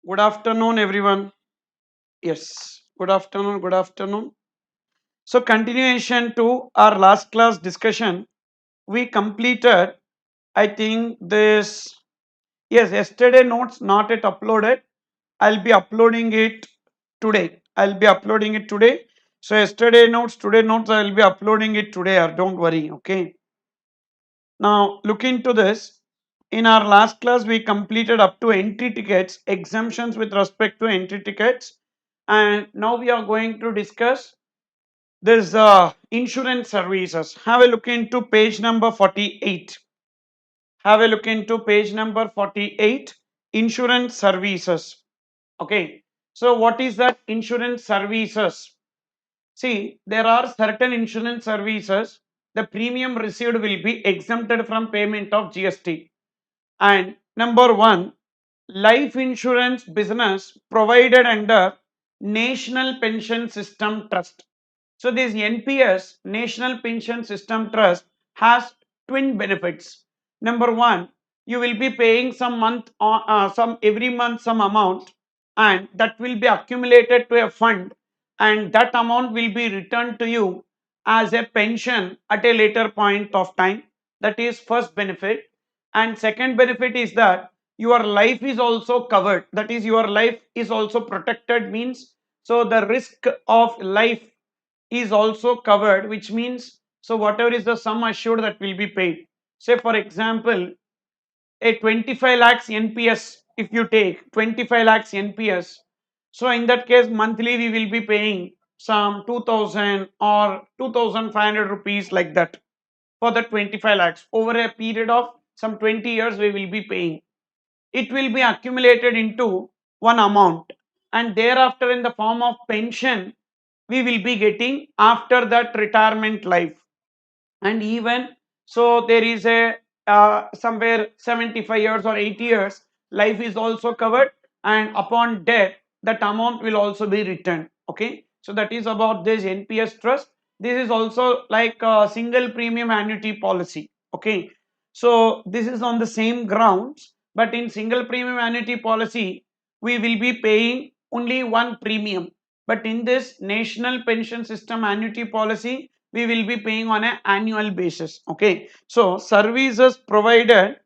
Good afternoon, everyone. Yes, good afternoon. Good afternoon. So, continuation to our last class discussion, we completed. I think this. Yes, yesterday notes not yet uploaded. I'll be uploading it today. I'll be uploading it today. So, yesterday notes, today notes, I'll be uploading it today. Don't worry. Okay. Now, look into this. In our last class, we completed up to entry tickets, exemptions with respect to entry tickets. And now we are going to discuss this insurance services. Have a look into page number 48. Have a look into page number 48, insurance services. Okay. So, what is that insurance services? See, there are certain insurance services, the premium received will be exempted from payment of GST. And number one, life insurance business provided under National Pension System Trust. So this NPS, National Pension System Trust, has twin benefits. Number one, you will be paying some month on some every month some amount, and that will be accumulated to a fund, and that amount will be returned to you as a pension at a later point of time. That is first benefit. And second benefit is that your life is also covered, that is your life is also protected, means so the risk of life is also covered, which means so whatever is the sum assured that will be paid. Say for example, a 25 lakhs NPS, if you take 25 lakhs NPS, so in that case monthly we will be paying some 2000 or 2500 rupees, like that, for the 25 lakhs over a period of some 20 years we will be paying. It will be accumulated into one amount, and thereafter in the form of pension we will be getting after that retirement life. And even so there is a somewhere 75 years or 80 years life is also covered, and upon death that amount will also be returned. Okay, so that is about this NPS trust. This is also like a single premium annuity policy. Okay, so this is on the same grounds, but in single premium annuity policy we will be paying only one premium, but in this national pension system annuity policy we will be paying on an annual basis. Okay, so services provided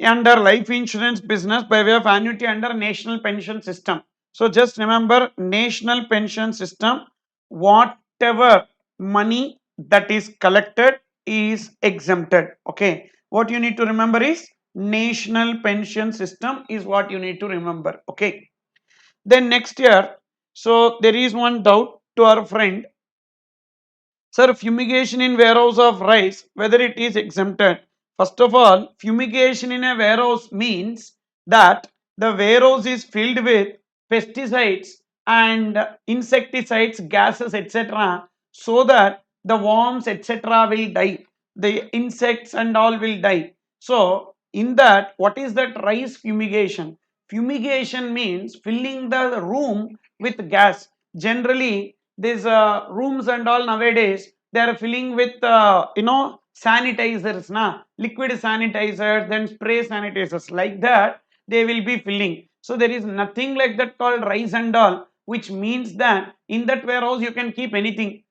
under life insurance business by way of annuity under national pension system. So just remember, national pension system, whatever money that is collected is exempted. Okay, what you need to remember is national pension system is what you need to remember. Okay, then next year, so there is one doubt to our friend. Sir, fumigation in warehouse of rice, whether it is exempted. First of all, fumigation in a warehouse means that the warehouse is filled with pesticides and insecticides, gases, etc., so that the worms, etc., will die. The insects and all will die. So, in that, what is that rice fumigation? Fumigation means filling the room with gas. Generally, these rooms and all nowadays they are filling with sanitizers, liquid sanitizers, then spray sanitizers, like that they will be filling. So there is nothing like that called rice and all, which means that in that warehouse you can keep anything,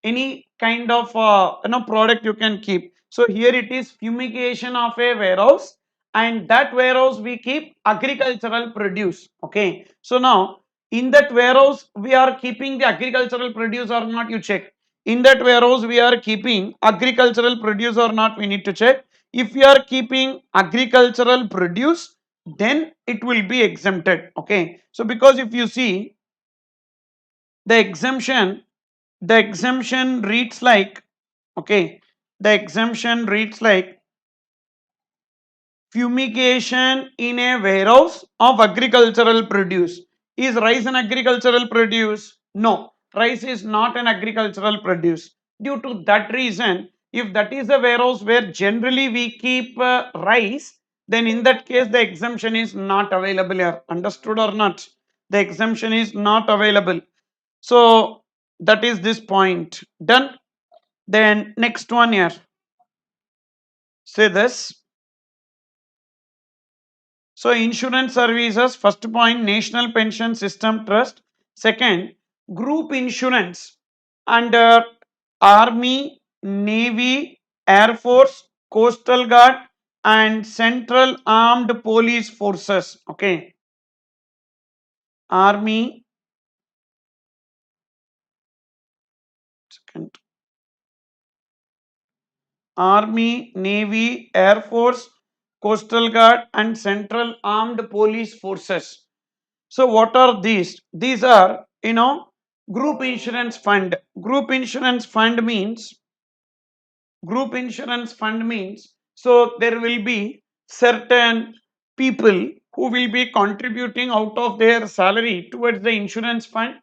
any kind of product you can keep. So here it is fumigation of a warehouse, and that warehouse we keep agricultural produce. Okay, so now in that warehouse we are keeping the agricultural produce or not, you check. In that warehouse we are keeping agricultural produce or not, we need to check. If we are keeping agricultural produce, then it will be exempted. Okay, so because if you see the exemption, the exemption reads like, okay, the exemption reads like fumigation in a warehouse of agricultural produce. Is rice an agricultural produce? No, rice is not an agricultural produce. Due to that reason, if that is a warehouse where generally we keep rice, then in that case the exemption is not available here. Understood or not? The exemption is not available. So that is this point. Done. Then next one here. Say this. So insurance services, first point, National Pension System Trust. Second, group insurance under Army, Navy, Air Force, Coastal Guard and Central Armed Police Forces. Okay. Army, second, Army, Navy, Air Force, Coastal Guard and Central Armed Police Forces. So what are these? These are, group insurance fund. Group insurance fund means so there will be certain people who will be contributing out of their salary towards the insurance fund,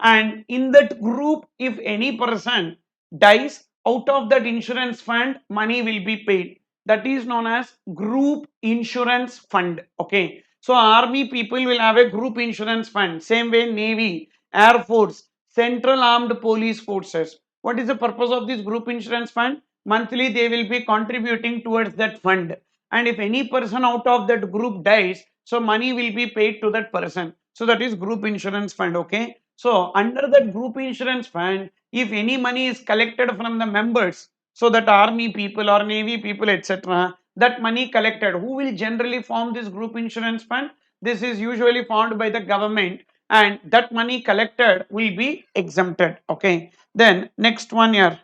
and in that group if any person dies, out of that insurance fund money will be paid. That is known as group insurance fund. Okay, so army people will have a group insurance fund, same way Navy, Air Force, Central Armed Police Forces. What is the purpose of this group insurance fund? Monthly they will be contributing towards that fund, and if any person out of that group dies, so money will be paid to that person. So that is group insurance fund. Okay, so under that group insurance fund, if any money is collected from the members, so that army people or navy people etc., that money collected, who will generally form this group insurance fund? This is usually formed by the government, and that money collected will be exempted. Okay, then next one here.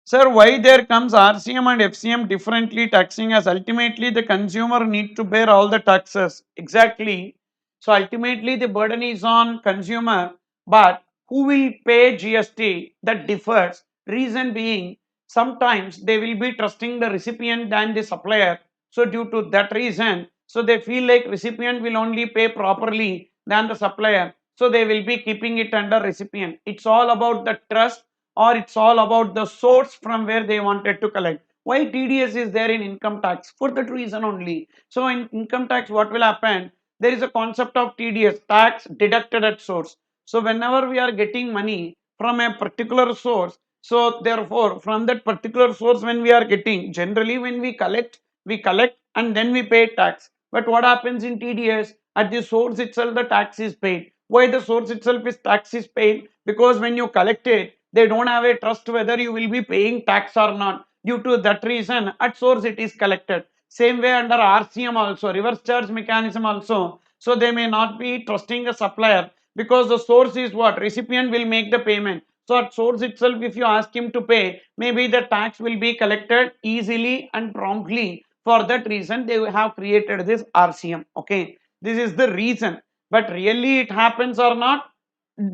Sir, why there comes RCM and FCM differently taxing, as ultimately the consumer need to bear all the taxes? Exactly. So ultimately the burden is on consumer, but who will pay GST? That differs. Reason being, sometimes they will be trusting the recipient than the supplier. So due to that reason, so they feel like recipient will only pay properly than the supplier. So they will be keeping it under recipient. It's all about the trust, or it's all about the source from where they wanted to collect. Why TDS is there in income tax? For that reason only. So in income tax, what will happen? There is a concept of TDS, tax deducted at source. So whenever we are getting money from a particular source, so therefore from that particular source when we are getting, generally when we collect and then we pay tax. But what happens in TDS? At the source itself the tax is paid. Why the source itself is tax is paid? Because when you collect it, they don't have a trust whether you will be paying tax or not. Due to that reason, at source it is collected. Same way under RCM also, reverse charge mechanism also. So they may not be trusting the supplier, because the source is what? Recipient will make the payment. So at source itself, if you ask him to pay, maybe the tax will be collected easily and promptly. For that reason, they have created this RCM. Okay, this is the reason. But really it happens or not,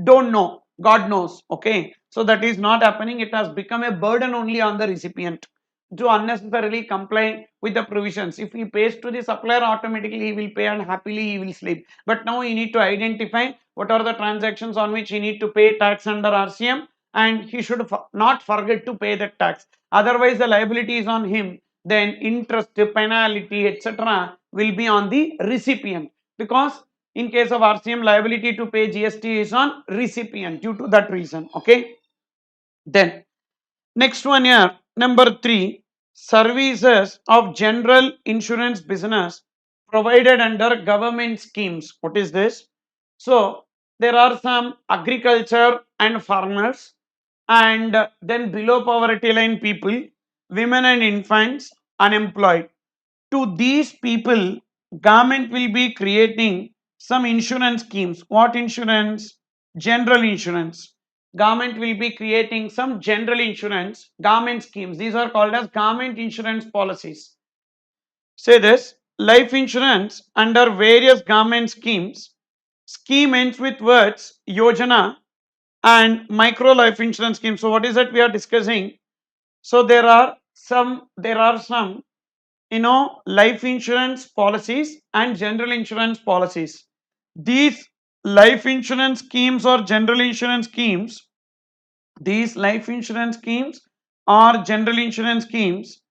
don't know. God knows. Okay, so that is not happening. It has become a burden only on the recipient to unnecessarily comply with the provisions. If he pays to the supplier, automatically he will pay and happily he will sleep. But now he need to identify what are the transactions on which he need to pay tax under RCM, and he should not forget to pay that tax. Otherwise the liability is on him, then interest, penalty etc. will be on the recipient, because in case of RCM, liability to pay GST is on recipient due to that reason. Okay, then next one here, number 3, services of general insurance business provided under government schemes. What is this? So there are some agriculture and farmers, and then below poverty line people, women and infants, unemployed. To these people, government will be creating some insurance schemes. What insurance? General insurance. Government will be creating some general insurance government schemes. These are called as government insurance policies. Say this: life insurance under various government schemes. Scheme ends with words yojana, and micro life insurance scheme. So what is that we are discussing? So there are some life insurance policies and general insurance policies. These life insurance schemes or general insurance schemes, these life insurance schemes or general insurance schemes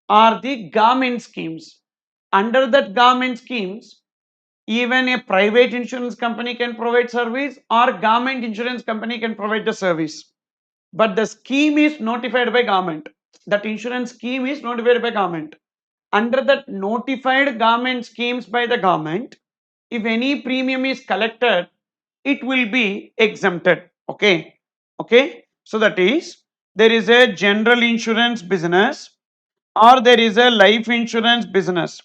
are the government schemes. Under that government schemes, even a private insurance company can provide service or government insurance company can provide the service, but the scheme is notified by government. That insurance scheme is notified by government, under the notified government schemes by the government, if any premium is collected, it will be exempted. Okay, so that is, there is a general insurance business or there is a life insurance business.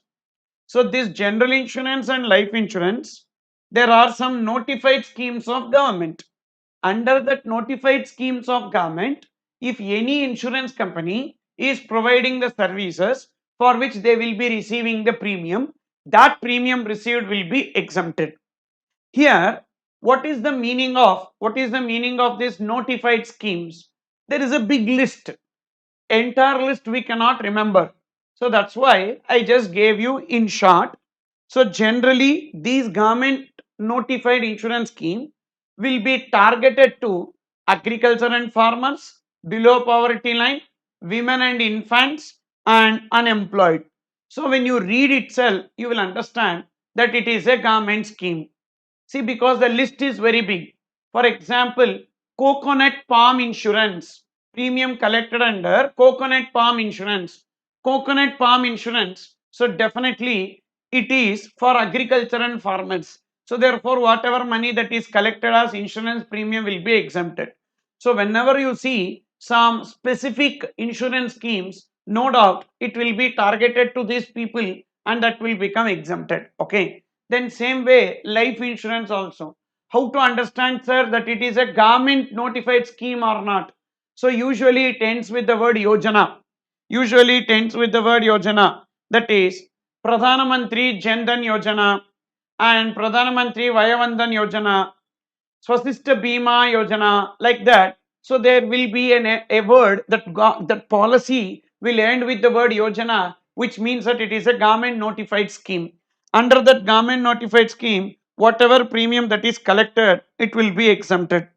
So this general insurance and life insurance, there are some notified schemes of government. Under that notified schemes of government, if any insurance company is providing the services for which they will be receiving the premium, that premium received will be exempted. Here, what is the meaning of this notified schemes? There is a big list. Entire list we cannot remember. So that's why I just gave you in short. So generally, these government notified insurance scheme will be targeted to agriculture and farmers, below poverty line, women and infants, and unemployed. So when you read itself, you will understand that it is a government scheme. See, because the list is very big. For example, coconut palm insurance, premium collected under coconut palm insurance. Coconut palm insurance, so definitely it is for agriculture and farmers. So therefore, whatever money that is collected as insurance premium will be exempted. So whenever you see some specific insurance schemes, no doubt it will be targeted to these people and that will become exempted. Okay. Then same way life insurance also. How to understand, sir, that it is a government notified scheme or not? So usually it ends with the word yojana. Usually it ends with the word yojana. That is Pradhana Mantri Jan Dhan Yojana and Pradhana Mantri Vayavandhan Yojana, Swasthya Bima Yojana, like that. So there will be a word that policy will end with the word Yojana, which means that it is a government notified scheme. Under that government notified scheme, whatever premium that is collected, it will be exempted.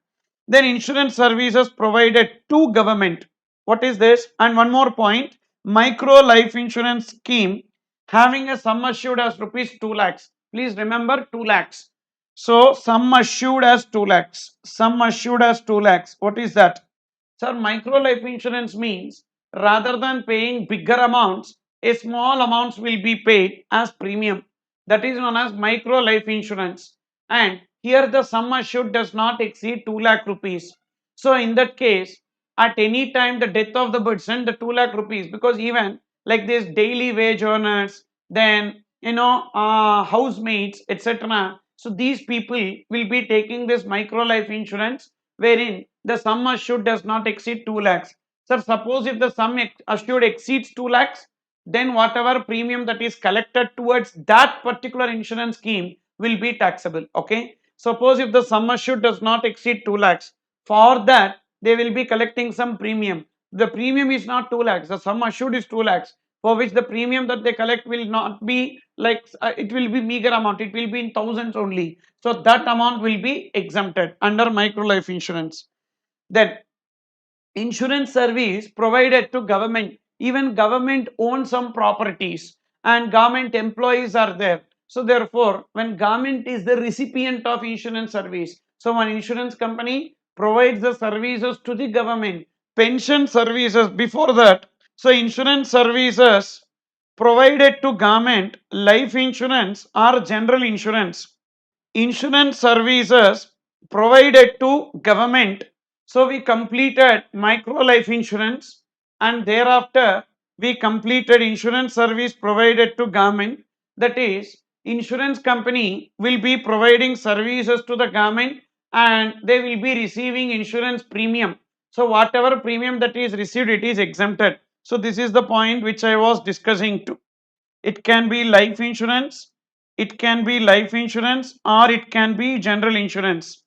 Then insurance services provided to government. What is this? And one more point, micro life insurance scheme having a sum assured as rupees 2 lakhs. Please remember 2 lakhs. So sum assured as 2 lakhs. Sum assured as 2 lakhs. What is that? Sir, micro life insurance means rather than paying bigger amounts, a small amounts will be paid as premium. That is known as micro life insurance. And here the sum assured does not exceed 2 lakh rupees. So in that case, at any time the death of the person, the 2 lakh rupees, because even like this daily wage earners, then housemates, etc. So these people will be taking this micro life insurance wherein the sum assured does not exceed 2 lakhs. Sir, suppose if the sum assured exceeds 2 lakhs, then whatever premium that is collected towards that particular insurance scheme will be taxable. Okay. Suppose if the sum assured does not exceed 2 lakhs, for that they will be collecting some premium. The premium is not 2 lakhs, the sum assured is 2 lakhs, for which the premium that they collect will not be like it will be meager amount, it will be in thousands only. So that amount will be exempted under micro life insurance. Then insurance service provided to government, even government owns some properties and government employees are there. So therefore when government is the recipient of insurance service, so one insurance company provides the services to the government. Pension services before that, so insurance services provided to government, life insurance or general insurance. Insurance services provided to government. So we completed micro life insurance and thereafter we completed insurance service provided to government. That is, insurance company will be providing services to the government and they will be receiving insurance premium. So whatever premium that is received, it is exempted. So this is the point which I was discussing too. It can be life insurance, it can be life insurance or it can be general insurance.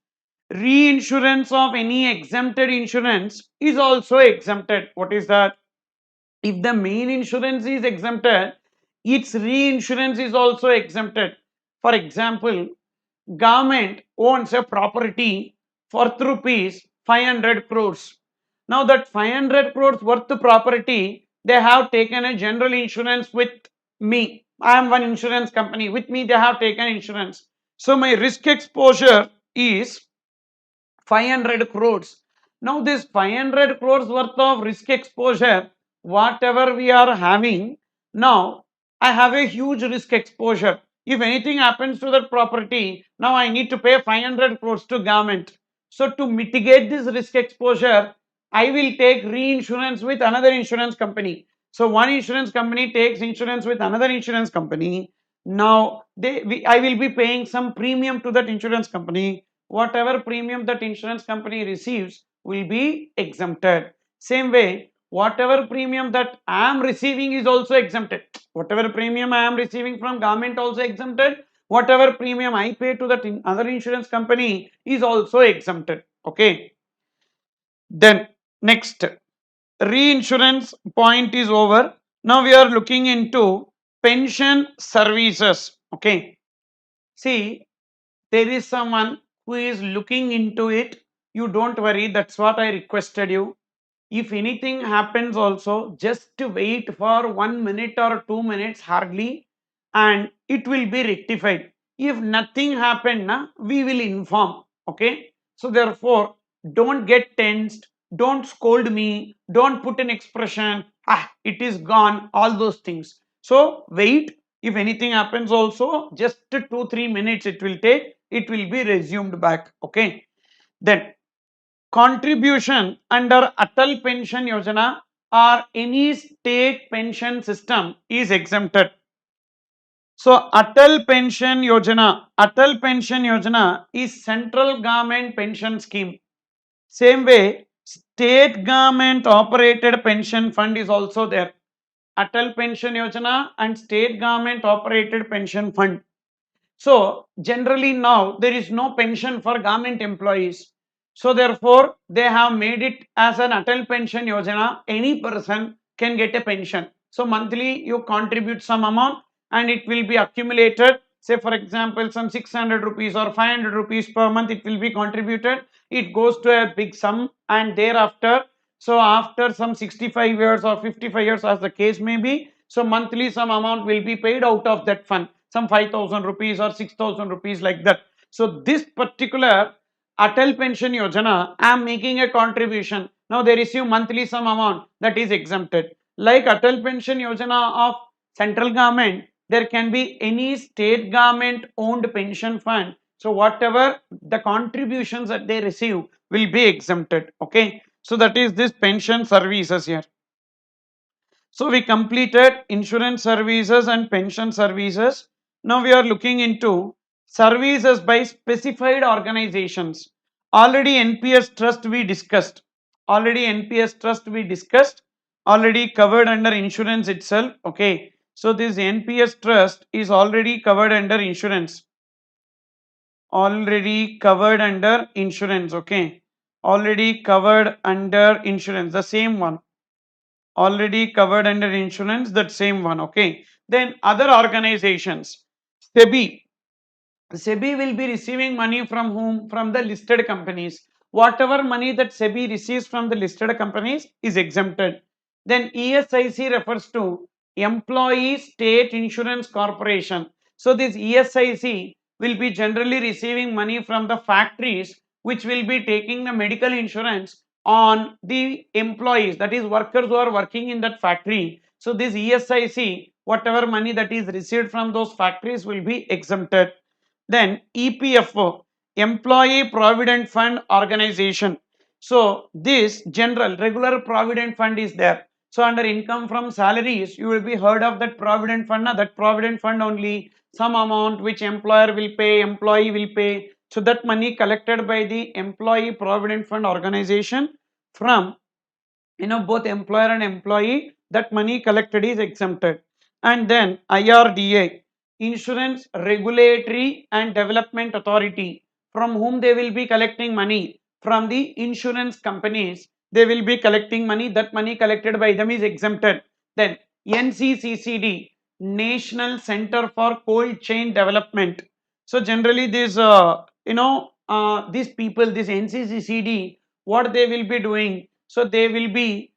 Reinsurance of any exempted insurance is also exempted. What is that? If the main insurance is exempted, its reinsurance is also exempted. For example, government owns a property for rupees 500 crores. Now that 500 crores worth of property, they have taken a general insurance with me. I am one insurance company. With me, they have taken insurance. So my risk exposure is 500 crores. Now this 500 crores worth of risk exposure, whatever we are having, now I have a huge risk exposure. If anything happens to that property, now I need to pay 500 crores to government. So to mitigate this risk exposure, I will take reinsurance with another insurance company. So one insurance company takes insurance with another insurance company. Now I will be paying some premium to that insurance company. Whatever premium that insurance company receives will be exempted. Same way, whatever premium that I am receiving is also exempted. Whatever premium I am receiving from government also exempted. Whatever premium I pay to that other insurance company is also exempted. Okay. Then next, reinsurance point is over. Now we are looking into pension services. Okay. See, there is someone who is looking into it. You don't worry. That's what I requested you. If anything happens also, just wait for 1 minute or 2 minutes hardly, and it will be rectified. If nothing happened, we will inform. Okay. So therefore, don't get tensed, don't scold me, don't put an expression, it is gone, all those things. So wait. If anything happens also, just 2-3 minutes it will take, it will be resumed back. Okay. Then contribution under Atal Pension Yojana or any state pension system is exempted. So Atal Pension Yojana is central government pension scheme. Same way, state government operated pension fund is also there. Atal Pension Yojana and state government operated pension fund. So generally now there is no pension for government employees. So therefore they have made it as an Atal Pension Yojana. Any person can get a pension. So monthly you contribute some amount and it will be accumulated. Say for example some 600 rupees or 500 rupees per month it will be contributed. It goes to a big sum, and thereafter, so after some 65 years or 55 years as the case may be, so monthly some amount will be paid out of that fund, some 5,000 rupees or 6,000 rupees like that. So this particular Atal Pension Yojana, I am making a contribution. Now they receive monthly some amount that is exempted. Like Atal Pension Yojana of central government, there can be any state government owned pension fund. So whatever the contributions that they receive will be exempted. Okay. So that is this pension services here. So we completed insurance services and pension services. Now we are looking into services by specified organizations. Already NPS trust we discussed. Already NPS trust we discussed. Already covered under insurance itself. Okay. So this NPS trust is already covered under insurance. Already covered under insurance. Okay. Already covered under insurance. The same one, already covered under insurance, that same one. Okay. Then other organizations, SEBI. SEBI will be receiving money from whom? From the listed companies. Whatever money that SEBI receives from the listed companies is exempted. Then ESIC refers to Employee State Insurance Corporation. So this ESIC will be generally receiving money from the factories which will be taking the medical insurance on the employees, that is workers who are working in that factory. So this ESIC, whatever money that is received from those factories will be exempted. Then EPFO, Employee Provident Fund Organization. So this general regular provident fund is there. So under income from salaries, you will be heard of that provident fund. That provident fund only some amount which employer will pay, employee will pay. So that money collected by the Employee Provident Fund Organization from both employer and employee, that money collected is exempted. And then IRDA, Insurance Regulatory and Development Authority, from whom they will be collecting money, from the insurance companies they will be collecting money, that money collected by them is exempted. Then NCCCD, National Center for Cold Chain Development. So generally these people, this NCCCD, what they will be doing, so they will be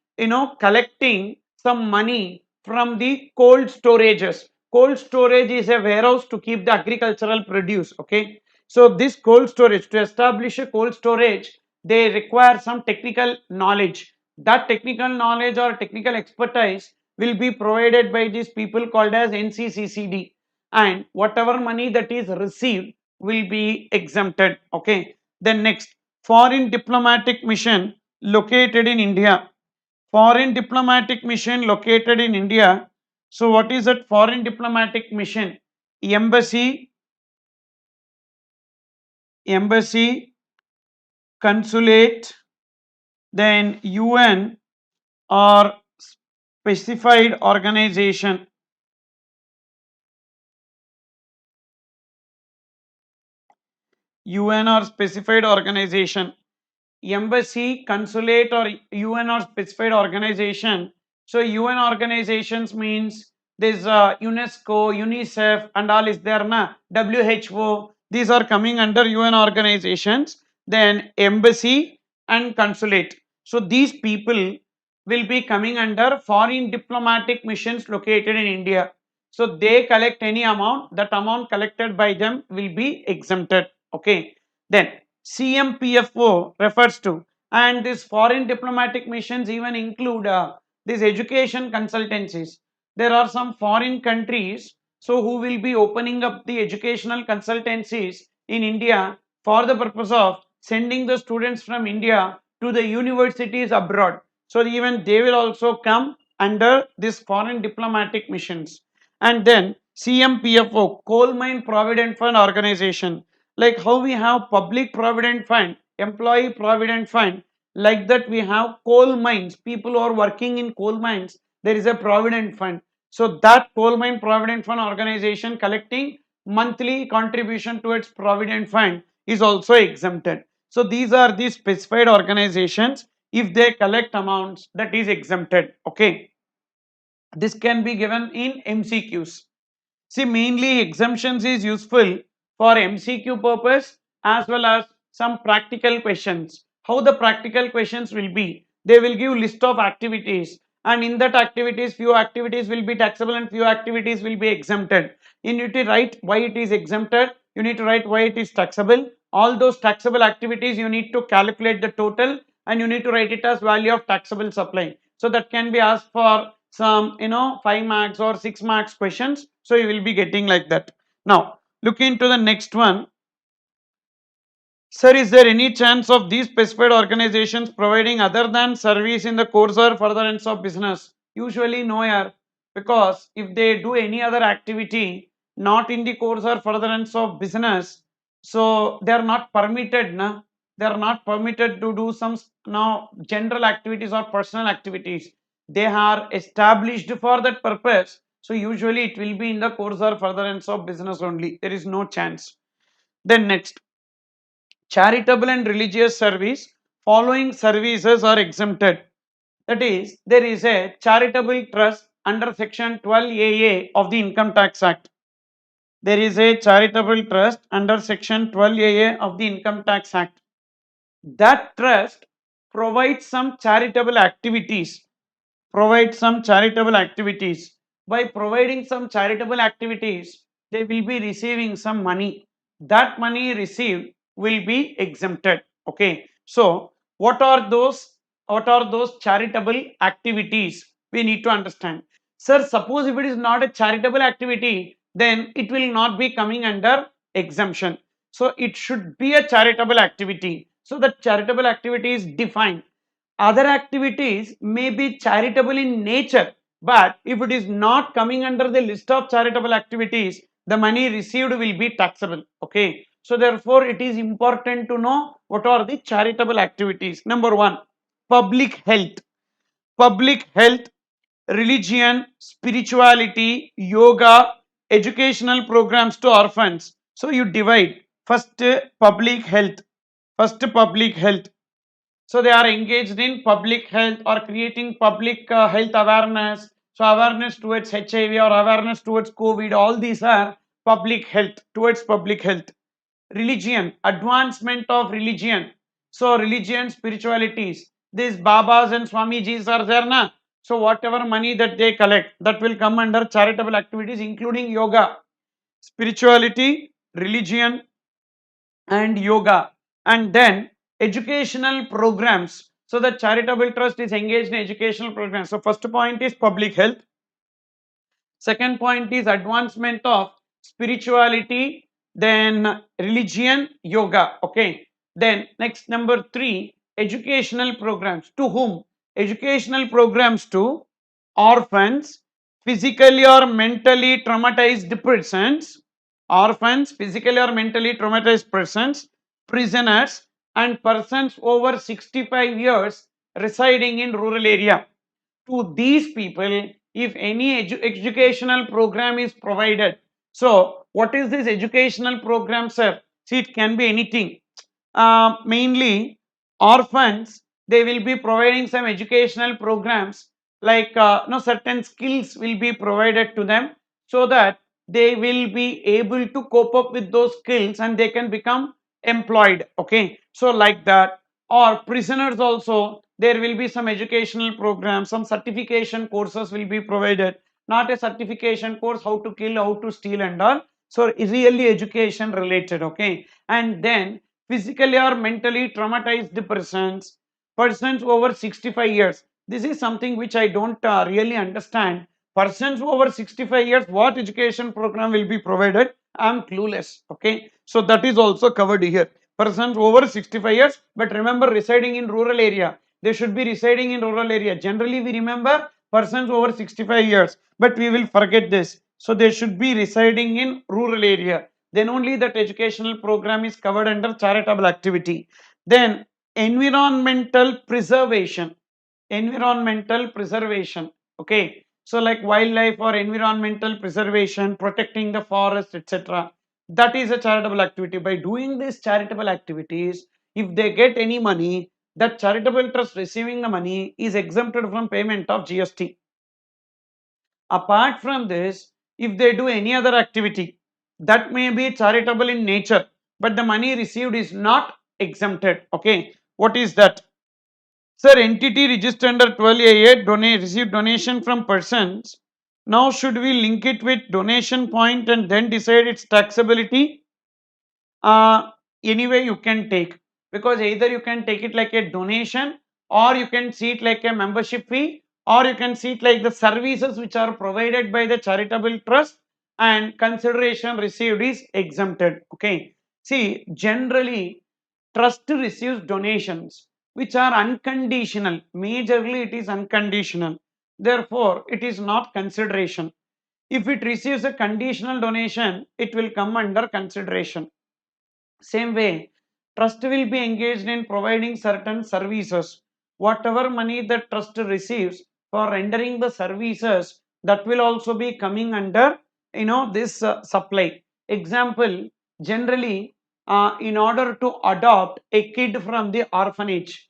collecting some money from the cold storages. Cold storage is a warehouse to keep the agricultural produce. Okay. So this cold storage, to establish a cold storage, they require some technical knowledge. That technical knowledge or technical expertise will be provided by these people called as NCCCD, and whatever money that is received will be exempted. Okay. Then next, foreign diplomatic mission located in India. Foreign diplomatic mission located in India. So what is that foreign diplomatic mission? Embassy, embassy, consulate, then UN or specified organization. UN or specified organization. Embassy, consulate, or UN or specified organization. So UN organizations means this UNESCO, UNICEF, and all is there na, WHO. These are coming under UN organizations. Then embassy and consulate. So these people will be coming under foreign diplomatic missions located in India. So they collect any amount. That amount collected by them will be exempted. Okay. Then CMPFO refers to, and these foreign diplomatic missions even include these education consultancies. There are some foreign countries so who will be opening up the educational consultancies in India for the purpose of sending the students from India to the universities abroad. So even they will also come under this foreign diplomatic missions. And then CMPFO, Coal Mine Provident Fund Organization, like how we have public provident fund, employee provident fund, like that we have coal mines, people who are working in coal mines, there is a provident fund. So that coal mine provident fund organization collecting monthly contribution towards provident fund is also exempted. So these are the specified organizations, if they collect amounts, that is exempted. Okay, this can be given in MCQs. See, mainly exemptions is useful for MCQ purpose as well as some practical questions. How the practical questions will be? They will give list of activities, and in that activities, few activities will be taxable and few activities will be exempted. You need to write why it is exempted. You need to write why it is taxable. All those taxable activities you need to calculate the total, and you need to write it as value of taxable supply. So that can be asked for some 5 marks or 6 marks questions, so you will be getting like that. Now look into the next one. Sir, is there any chance of these specified organizations providing other than service in the course or furtherance of business? Usually no, yaar, because if they do any other activity not in the course or furtherance of business, so they are not permitted na, they are not permitted to do some now general activities or personal activities. They are established for that purpose, so usually it will be in the course or furtherance of business only. There is no chance. Then next, charitable and religious service, following services are exempted. That is, there is a charitable trust under section 12AA of the Income Tax Act. There is a charitable trust under section 12AA of the Income Tax Act. That trust provides some charitable activities, provide some charitable activities. By providing some charitable activities, they will be receiving some money. That money received will be exempted. Okay. So what are those charitable activities? We need to understand. Sir, suppose if it is not a charitable activity, then it will not be coming under exemption. So it should be a charitable activity. So the charitable activity is defined. Other activities may be charitable in nature, but if it is not coming under the list of charitable activities, the money received will be taxable. Okay. So therefore, it is important to know what are the charitable activities. Number one, public health. Public health, religion, spirituality, yoga, educational programs to orphans. So you divide. First, public health. First, public health. So they are engaged in public health or creating public health awareness. So awareness towards HIV or awareness towards COVID, all these are public health, towards public health. Religion, advancement of religion. So religion, spiritualities, these babas and swamijis are there na. So whatever money that they collect, that will come under charitable activities, including yoga, spirituality, religion, and yoga. And then educational programs. So the charitable trust is engaged in educational programs. So first point is public health. Second point is advancement of spirituality, then religion, yoga. Okay. Then next number three, educational programs. To whom? Educational programs to orphans, physically or mentally traumatized persons, orphans, physically or mentally traumatized persons, prisoners, and persons over 65 years residing in rural area. To these people, if any educational program is provided. So what is this educational program, sir? See, it can be anything. Mainly orphans, they will be providing some educational programs, like no, certain skills will be provided to them, so that they will be able to cope up with those skills and they can become employed. Okay, so like that. Or prisoners also, there will be some educational programs, some certification courses will be provided. Not a certification course how to kill, how to steal and all. So really education related. Okay, and then physically or mentally traumatized persons, persons over 65 years. This is something which I don't really understand. Persons over 65 years, what education program will be provided? I am clueless. Okay, so that is also covered here. Persons over 65 years, but remember, residing in rural area, they should be residing in rural area. Generally we remember persons over 65 years, but we will forget this. So they should be residing in rural area, then only that educational program is covered under charitable activity. Then environmental preservation. Environmental preservation. Okay, so like wildlife or environmental preservation, protecting the forest, etc. That is a charitable activity. By doing these charitable activities, if they get any money, that charitable trust receiving the money is exempted from payment of GST. Apart from this, if they do any other activity that may be charitable in nature, but the money received is not exempted. Okay, what is that? Sir, entity registered under 12A receive donation from persons. Now should we link it with donation point and then decide its taxability? uh, Anyway you can take, because either you can take it like a donation, or you can see it like a membership fee, or you can see it like the services which are provided by the charitable trust and consideration received is exempted. Okay, see, generally trust receives donations which are unconditional. Majorly it is unconditional, therefore it is not consideration. If it receives a conditional donation, it will come under consideration. Same way, trust will be engaged in providing certain services. Whatever money the trust receives for rendering the services, that will also be coming under, this supply. Example, generally, in order to adopt a kid from the orphanage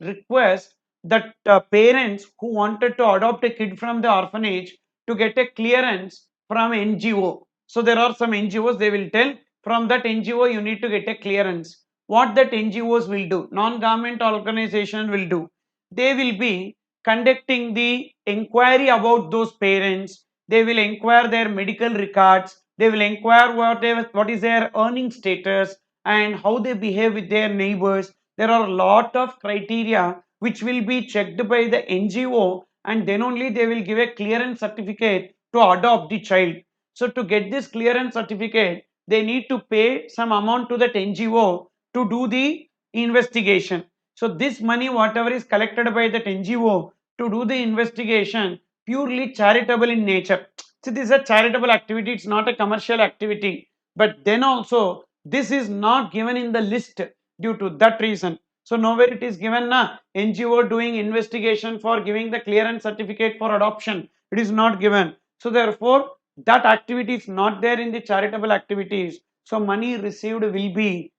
requires that parents who wanted to adopt a kid from the orphanage to get a clearance from NGO. So there are some NGOs, they will tell, from that NGO you need to get a clearance. What that NGOs will do, non-government organization will do, they will be conducting the inquiry about those parents. They will inquire their medical records, they will inquire what is their earning status and how they behave with their neighbors. There are a lot of criteria which will be checked by the NGO, and then only they will give a clearance certificate to adopt the child. So to get this clearance certificate, they need to pay some amount to that NGO to do the investigation. So this money, whatever is collected by that NGO to do the investigation, purely charitable in nature. So this is a charitable activity, it's not a commercial activity. But then also, this is not given in the list due to that reason. So nowhere it is given na NGO doing investigation for giving the clearance certificate for adoption. It is not given. So therefore, that activity is not there in the charitable activities. So money received will be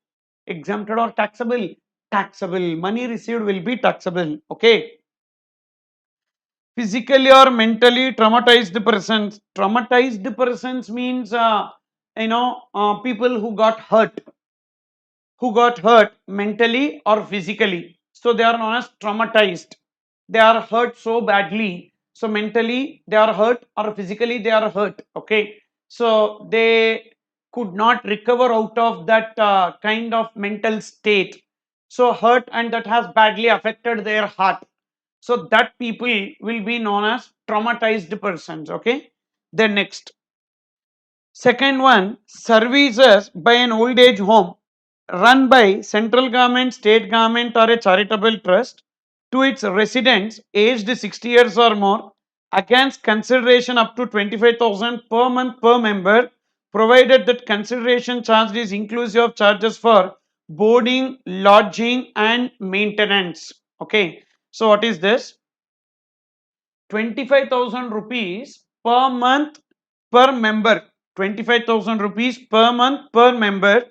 exempted or taxable. Taxable. Money received will be taxable. Okay. Physically or mentally traumatized persons. Traumatized persons means people who got hurt mentally or physically. So they are known as traumatized. They are hurt so badly. So mentally they are hurt or physically they are hurt. Okay. So they could not recover out of that kind of mental state. so hurt and that has badly affected their heart. So that people will be known as traumatized persons. Okay. Then next, second one, services by an old age home run by central government, state government or a charitable trust to its residents aged 60 years or more against consideration up to 25,000 per month per member, provided that consideration charged is inclusive of charges for boarding, lodging and maintenance. Okay. So what is this? 25,000 rupees per month per member. 25,000 rupees per month per member,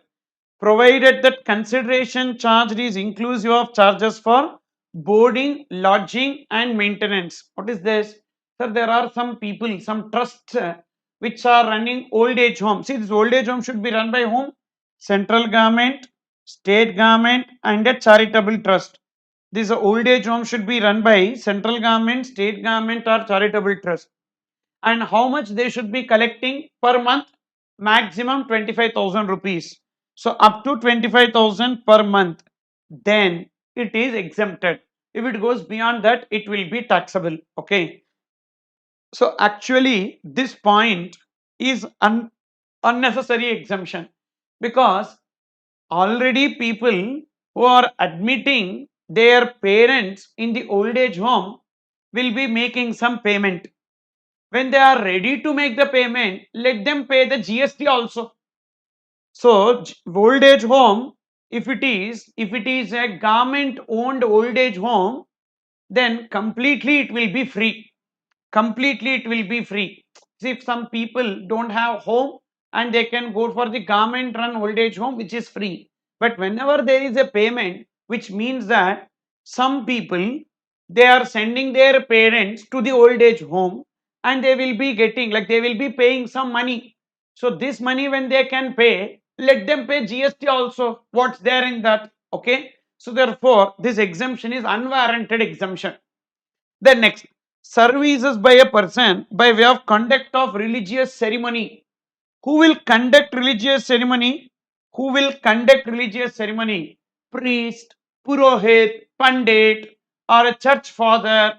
provided that consideration charged is inclusive of charges for boarding, lodging and maintenance. What is this? Sir, there are some people, some trusts which are running old age home. See, this old age home should be run by whom? Central government, state government and a charitable trust. This old age home should be run by central government, state government or charitable trust. And how much they should be collecting per month? Maximum 25,000 rupees. So up to 25,000 per month, then it is exempted. If it goes beyond that, it will be taxable. Okay. So actually this point is unnecessary exemption, because already people who are admitting their parents in the old age home will be making some payment. When they are ready to make the payment, let them pay the GST also. So old age home, if it is a government owned old age home, then completely it will be free. Completely it will be free. See, if some people don't have home and they can go for the government run old age home which is free, but whenever there is a payment, which means that some people, they are sending their parents to the old age home and they will be getting, like, they will be paying some money. So this money when they can pay, let them pay GST also. What's there in that? Okay. So therefore this exemption is unwarranted exemption. Then next, services by a person by way of conduct of religious ceremony. Who will conduct religious ceremony? Who will conduct religious ceremony? Priest, Purohit, Pandit, or a church father,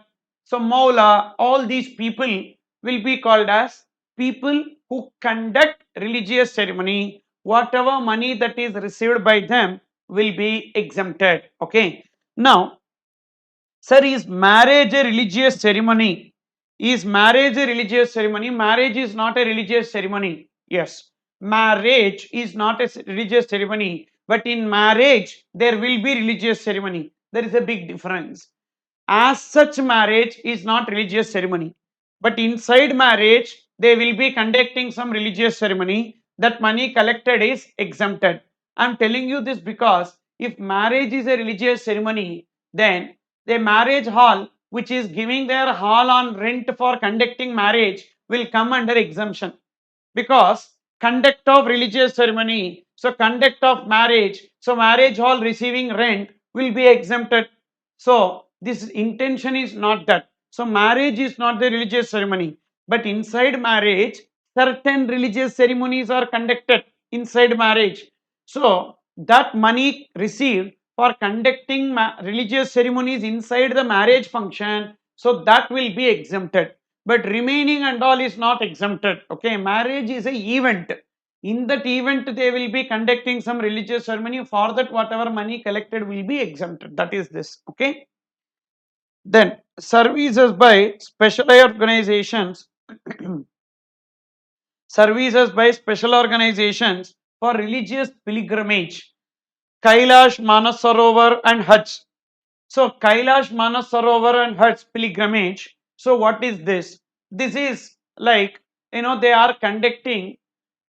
so Maula, all these people will be called as people who conduct religious ceremony. Whatever money that is received by them will be exempted. Okay. Now, sir, is marriage a religious ceremony? Is marriage a religious ceremony? Marriage is not a religious ceremony. Yes, marriage is not a religious ceremony, but in marriage there will be religious ceremony. There is a big difference. As such, marriage is not religious ceremony, but inside marriage they will be conducting some religious ceremony. That money collected is exempted. I am telling you this because if marriage is a religious ceremony, then the marriage hall which is giving their hall on rent for conducting marriage will come under exemption, because conduct of religious ceremony, so conduct of marriage, so marriage hall receiving rent will be exempted. So this intention is not that. So marriage is not the religious ceremony, but inside marriage certain religious ceremonies are conducted inside marriage. So that money received for conducting religious ceremonies inside the marriage function, so that will be exempted, but remaining and all is not exempted. Okay, marriage is a event. In that event they will be conducting some religious ceremony. For that whatever money collected will be exempted. That is this. Okay. Then services by special organizations services by special organizations for religious pilgrimage, Kailash, Manasarovar and Hajj. So Kailash, Manasarovar and Hajj pilgrimage. So what is this? This is like, they are conducting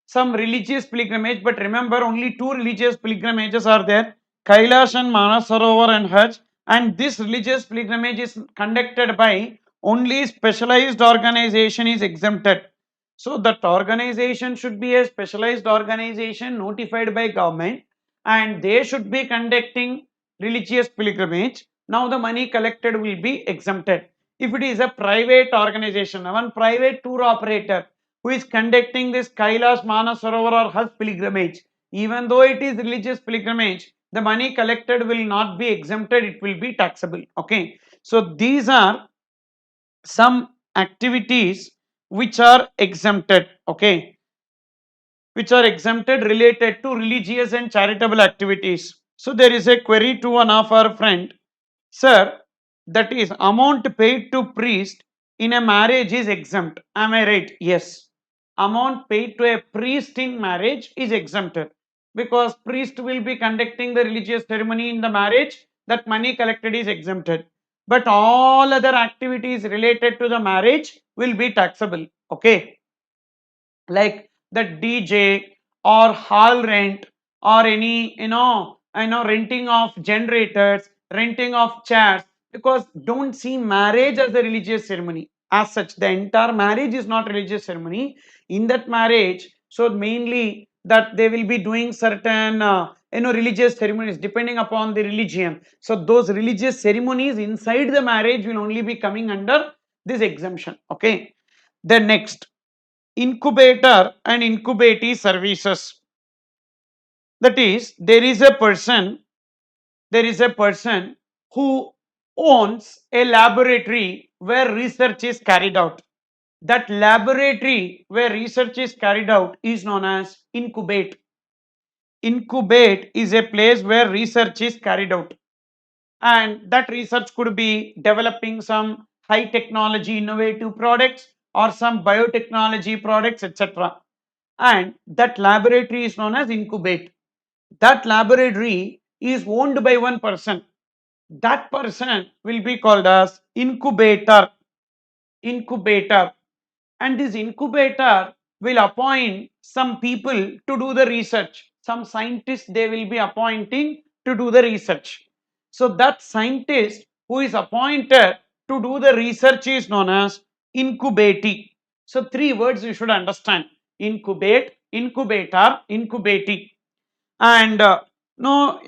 some religious pilgrimage, but remember only two religious pilgrimages are there, Kailash and Manasarovar and Hajj, and this religious pilgrimage is conducted by only specialized organization is exempted. So that organization should be a specialized organization notified by government, and they should be conducting religious pilgrimage. Now the money collected will be exempted. If it is a private organization, one private tour operator who is conducting this Kailash, Manasarovar or Hajj pilgrimage, even though it is religious pilgrimage, the money collected will not be exempted, it will be taxable. Okay, so these are some activities which are exempted. Okay, which are exempted related to religious and charitable activities. So there is a query to one of our friend, sir, that is amount paid to priest in a marriage is exempt. Am I right? Yes. Amount paid to a priest in marriage is exempted because priest will be conducting the religious ceremony in the marriage, that money collected is exempted. But all other activities related to the marriage will be taxable. Okay, like the DJ or hall rent or any renting of generators, renting of chairs, because don't see marriage as a religious ceremony as such. The entire marriage is not religious ceremony. In that marriage, so mainly that they will be doing certain religious ceremonies depending upon the religion. So those religious ceremonies inside the marriage will only be coming under this exemption. Okay, then next, incubator and incubatee services. That is, there is a person who owns a laboratory where research is carried out. That laboratory where research is carried out is known as incubate. Incubate is a place where research is carried out, and that research could be developing some high technology innovative products or some biotechnology products, etc. And that laboratory is known as incubate. That laboratory is owned by one person. That person will be called as incubator. Incubator. And this incubator will appoint some people to do the research. Some scientists they will be appointing to do the research. So that scientist who is appointed to do the research is known as incubatee. So three words you should understand: incubate, incubator, incubatee. And no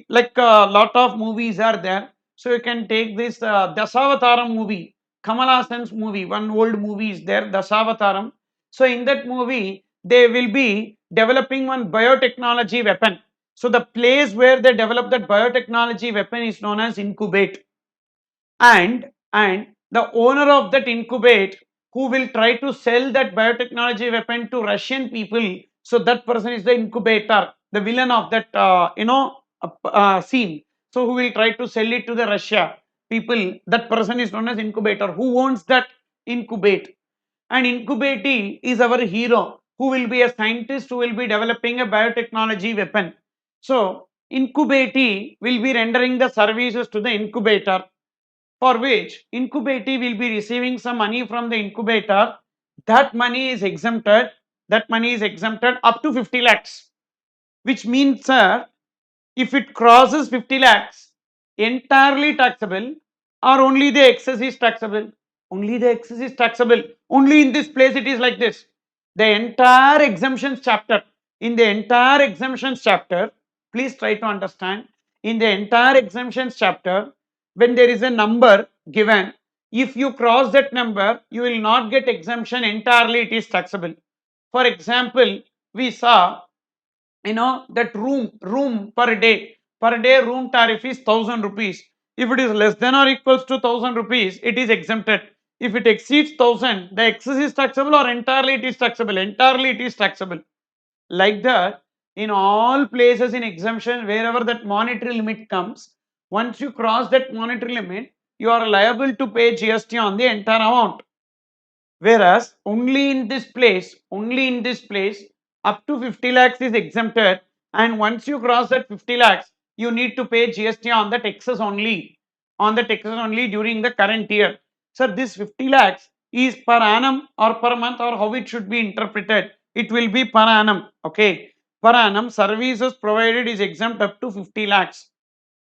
like a lot of movies are there, so you can take this Dasavataram movie, Kamal Hassan's movie. One old movie is there, Dasavataram. So in that movie they will be developing one biotechnology weapon. So the place where they develop that biotechnology weapon is known as incubate. And the owner of that incubate who will try to sell that biotechnology weapon to Russian people, so that person is the incubator, the villain of that scene. So who will try to sell it to the Russia people, that person is known as incubator. Who owns that incubate? And incubatee is our hero, who will be a scientist who will be developing a biotechnology weapon. So incubatee will be rendering the services to the incubator, for which incubatee will be receiving some money from the incubator. That money is exempted. That money is exempted up to 50 lakhs, which means, sir, if it crosses 50 lakhs, entirely taxable, or only the excess is taxable? Only the excess is taxable. Only in this place it is like this. The entire exemptions chapter, in the entire exemptions chapter, please try to understand. In the entire exemptions chapter, when there is a number given, if you cross that number, you will not get exemption, entirely it is taxable. For example, we saw that room per day room tariff is 1,000 rupees. If it is less than or equals to 1,000 rupees, it is exempted. If it exceeds 1,000, the excess is taxable, or entirely it is taxable? Entirely it is taxable. Like that, in all places in exemption, wherever that monetary limit comes, once you cross that monetary limit, you are liable to pay GST on the entire amount. Whereas only in this place, up to 50 lakhs is exempted, and once you cross that 50 lakhs, you need to pay GST on the taxes only, during the current year. Sir, this 50 lakhs is per annum or per month, or how it should be interpreted? It will be per annum. Okay, per annum services provided is exempt up to 50 lakhs.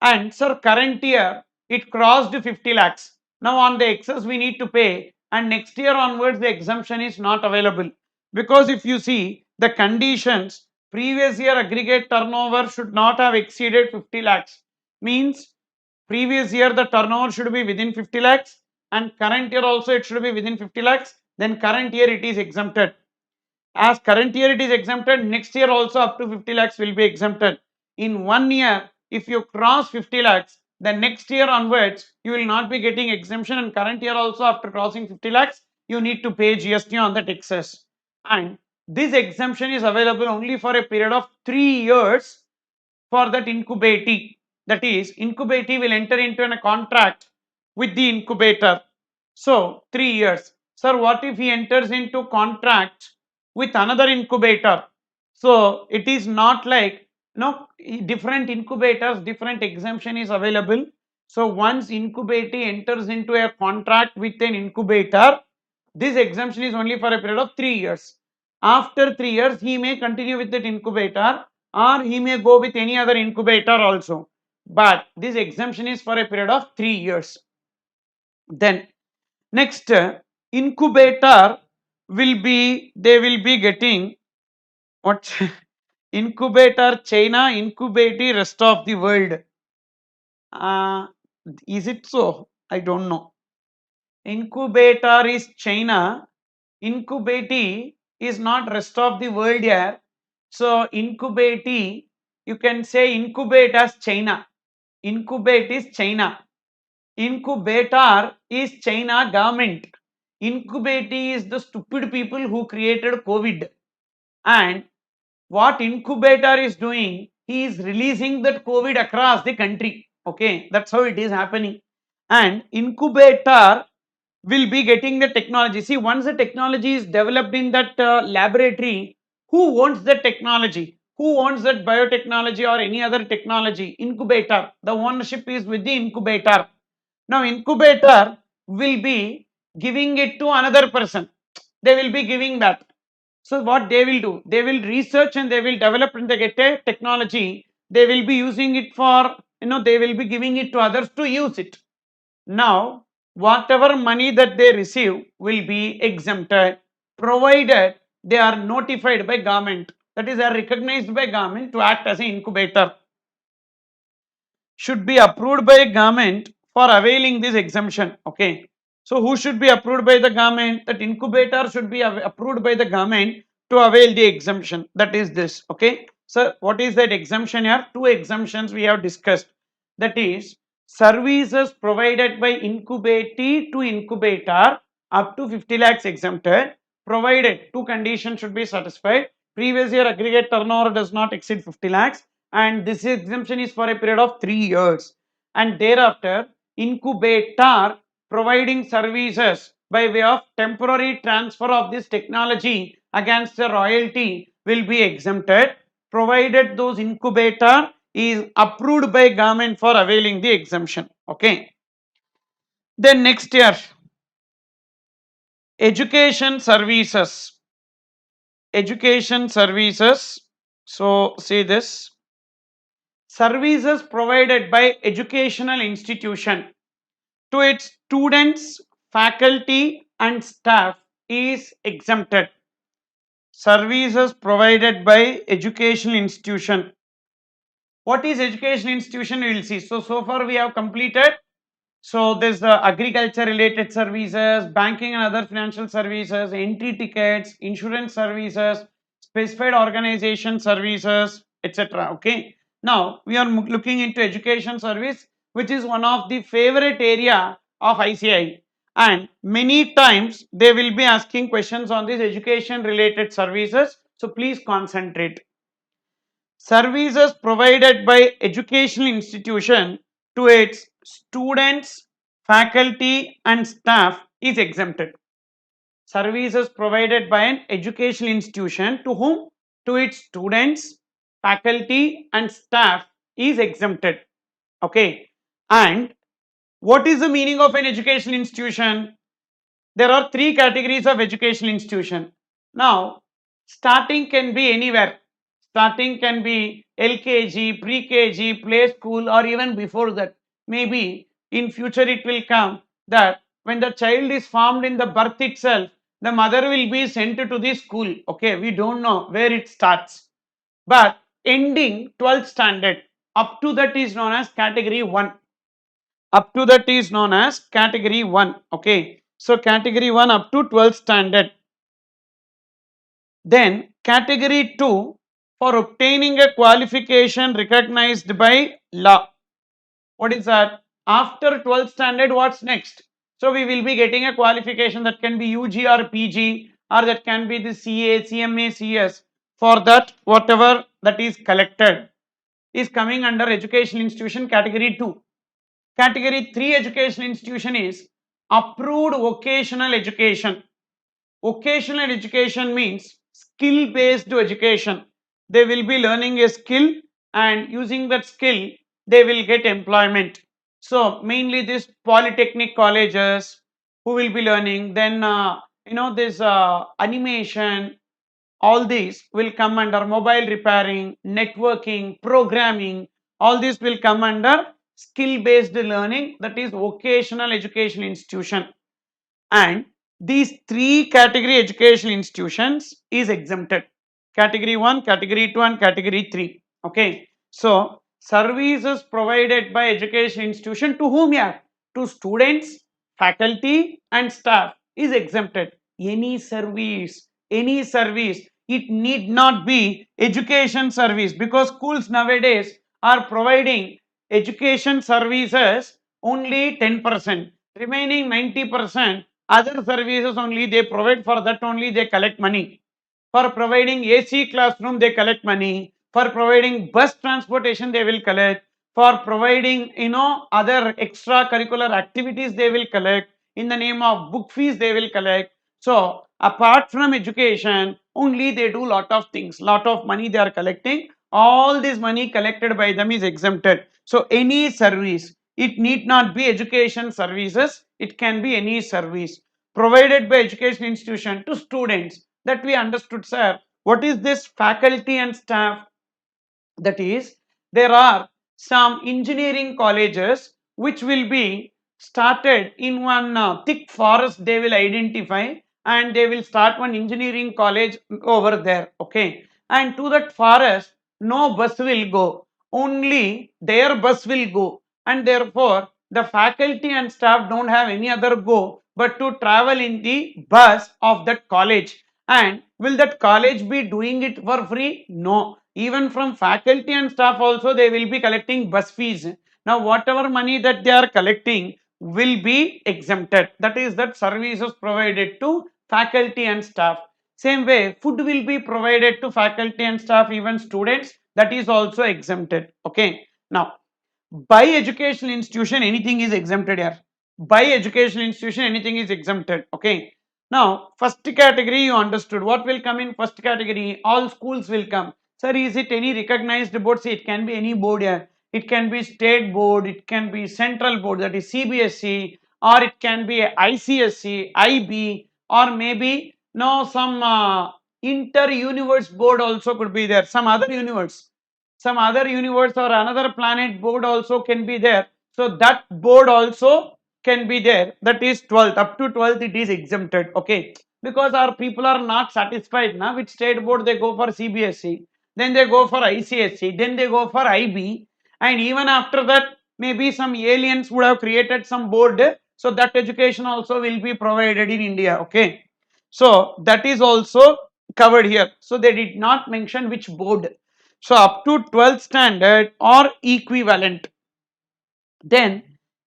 And sir, current year it crossed 50 lakhs. Now on the excess we need to pay, and next year onwards the exemption is not available. Because if you see the conditions, previous year aggregate turnover should not have exceeded 50 lakhs. Means previous year the turnover should be within 50 lakhs, and current year also it should be within 50 lakhs. Then current year it is exempted. As current year it is exempted, next year also up to 50 lakhs will be exempted. In 1 year, if you cross 50 lakhs, the next year onwards, you will not be getting exemption, and current year also after crossing 50 lakhs, you need to pay GST on that excess. And this exemption is available only for a period of 3 years for that incubatee. That is, incubatee will enter into a contract with the incubator. So 3 years. Sir, what if he enters into contract with another incubator? So it is not like, no, different incubators, different exemption is available. So once incubatee enters into a contract with an incubator, this exemption is only for a period of 3 years. After 3 years, he may continue with that incubator, or he may go with any other incubator also. But this exemption is for a period of 3 years. Then next, incubator they will be getting what? Incubator China, incubatee rest of the world. Uh, is it so? I don't know. Incubator is China, incubatee is not rest of the world here. So incubatee, you can say incubate as China. Incubate is China. Incubator is China government. Incubatee is the stupid people who created COVID. And what incubator is doing, he is releasing that COVID across the country. Okay, that's how it is happening. And incubator will be getting the technology. See, once the technology is developed in that laboratory, who owns the technology? Who owns that biotechnology or any other technology? Incubator. The ownership is with the incubator. Now, incubator will be giving it to another person. They will be giving that. So, what they will do? They will research and they will develop and they get a technology. They will be using it for, they will be giving it to others to use it. Now, whatever money that they receive will be exempted, provided they are notified by government. That is, they are recognized by government to act as an incubator. Should be approved by government for availing this exemption. Okay. So who should be approved by the government? That incubator should be approved by the government to avail the exemption. That is this. Okay. So what is that exemption here? Two exemptions we have discussed. That is, services provided by incubatee to incubator up to 50 lakhs exempted, provided two conditions should be satisfied. Previous year aggregate turnover does not exceed 50 lakhs, and this exemption is for a period of 3 years. And thereafter, incubator providing services by way of temporary transfer of this technology against the royalty will be exempted, provided those incubator is approved by government for availing the exemption. Okay. Then next year, education services. Education services. So say this. Services provided by educational institution to its students, faculty and staff is exempted. Services provided by educational institution. What is education institution? We will see. So far we have completed. So there's the agriculture related services, banking and other financial services, entry tickets, insurance services, specified organization services, etc. Okay. Now we are looking into education service, which is one of the favorite area of ICI, and many times they will be asking questions on this education related services. So please concentrate. Services provided by educational institution to its students, faculty and staff is exempted. Services provided by an educational institution to whom? To its students, faculty and staff is exempted. Okay. And what is the meaning of an educational institution? There are three categories of educational institution. Now, starting can be anywhere. Starting can be LKG, pre-KG, play school, or even before that. Maybe in future it will come that when the child is formed in the birth itself, the mother will be sent to the school. Okay, we don't know where it starts. But ending 12th standard, up to that is known as category 1. Up to that is known as category 1. Okay. So category 1 up to 12th standard. Then category 2 for obtaining a qualification recognized by law. What is that? After 12th standard, what's next? So we will be getting a qualification that can be UG or PG, or that can be the CA, CMA, CS. For that, whatever that is collected is coming under educational institution category 2. Category 3 educational institution is approved vocational education. Vocational education means skill based education. They will be learning a skill, and using that skill they will get employment. So mainly these polytechnic colleges who will be learning, then this animation, all these will come under mobile repairing, networking, programming. All these will come under skill based learning, that is vocational education institution. And these three category educational institutions is exempted: category 1, category 2, and category 3. Okay, so services provided by education institution to whom? Yeah, to students, faculty and staff is exempted. Any service, it need not be education service, because schools nowadays are providing education services only 10%, remaining 90% other services only they provide. For that only they collect money. For providing AC classroom they collect money. For providing bus transportation they will collect. For providing other extracurricular activities they will collect. In the name of book fees they will collect. So apart from education only they do lot of things, lot of money they are collecting. All this money collected by them is exempted. So any service, it need not be education services, it can be any service provided by education institution to students. That we understood, sir. What is this faculty and staff? That is, there are some engineering colleges which will be started in one thick forest. They will identify and they will start one engineering college over there. Okay, and to that forest no bus will go, only their bus will go, and therefore the faculty and staff don't have any other go but to travel in the bus of that college. And will that college be doing it for free? No, even from faculty and staff also they will be collecting bus fees. Now whatever money that they are collecting will be exempted. That is, that services provided to faculty and staff. Same way food will be provided to faculty and staff, even students, that is also exempted. Okay, now by educational institution anything is exempted here. By educational institution anything is exempted. Okay, now first category you understood. What will come in first category? All schools will come. Sir, is it any recognized board? See, it can be any board here. It can be state board, it can be central board, that is CBSE, or it can be ICSE, IB, or maybe no some inter universe board also could be there. Some other universe or another planet board also can be there. So that board also can be there. That is 12th, up to 12th it is exempted. Okay, because our people are not satisfied now with state board, they go for CBSE, then they go for ICSE, then they go for IB, and even after that maybe some aliens would have created some board, so that education also will be provided in India. Okay, so that is also covered here. So they did not mention which board. So up to 12th standard or equivalent. Then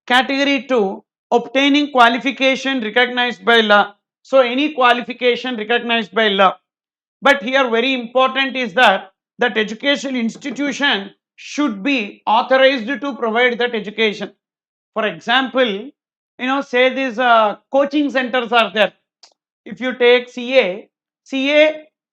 category 2, obtaining qualification recognized by law. So any qualification recognized by law. But here very important is that educational institution should be authorized to provide that education. For example, say these coaching centers are there. If you take CA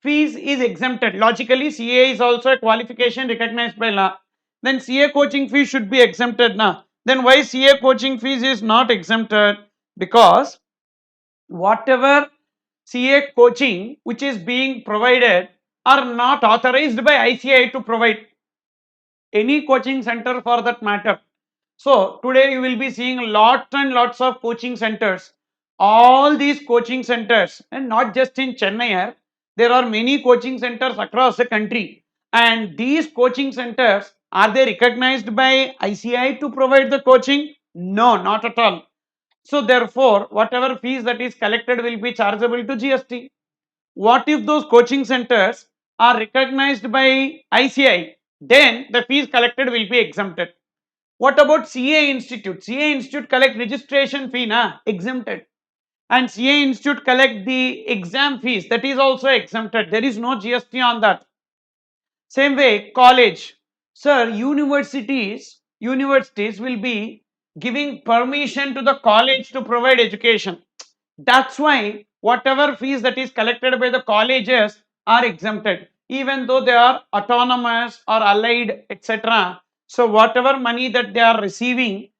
fees is exempted. Logically, CA is also a qualification recognized by law. Then CA coaching fees should be exempted now. Then why CA coaching fees is not exempted? Because whatever CA coaching which is being provided are not authorized by ICAI to provide, any coaching center for that matter. So today you will be seeing lots and lots of coaching centers. All these coaching centers, and not just in Chennai, there are many coaching centers across the country. And these coaching centers, are they recognized by ICI to provide the coaching? No, not at all. So therefore, whatever fees that is collected will be chargeable to GST. What if those coaching centers are recognized by ICI, then the fees collected will be exempted. What about CA Institute? CA Institute collect registration fee, na exempted, and CA Institute collect the exam fees, that is also exempted. There is no GST on that. Same way, college. Sir, universities will be giving permission to the college to provide education. That's why whatever fees that is collected by the colleges are exempted, even though they are autonomous or allied, etc. So whatever money that they are receiving,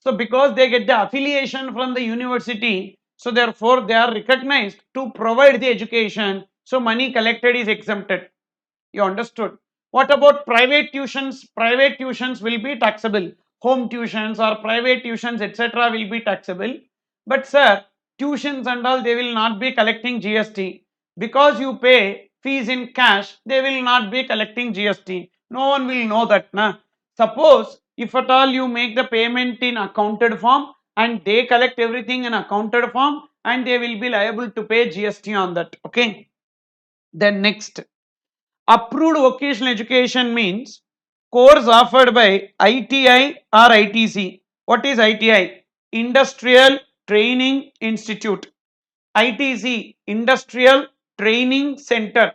so because they get the affiliation from the university, so therefore they are recognized to provide the education. So money collected is exempted. You understood? What about private tuitions? Private tuitions will be taxable. Home tuitions or private tuitions, etc., will be taxable. But, sir, tuitions and all, they will not be collecting GST. Because you pay fees in cash, they will not be collecting GST. No one will know that. Na? Suppose, if at all you make the payment in accounted form and they collect everything in accounted form, and they will be liable to pay GST on that. Okay. Then next. Approved vocational education means course offered by ITI or ITC. What is ITI? Industrial Training Institute. ITC, Industrial Training Center.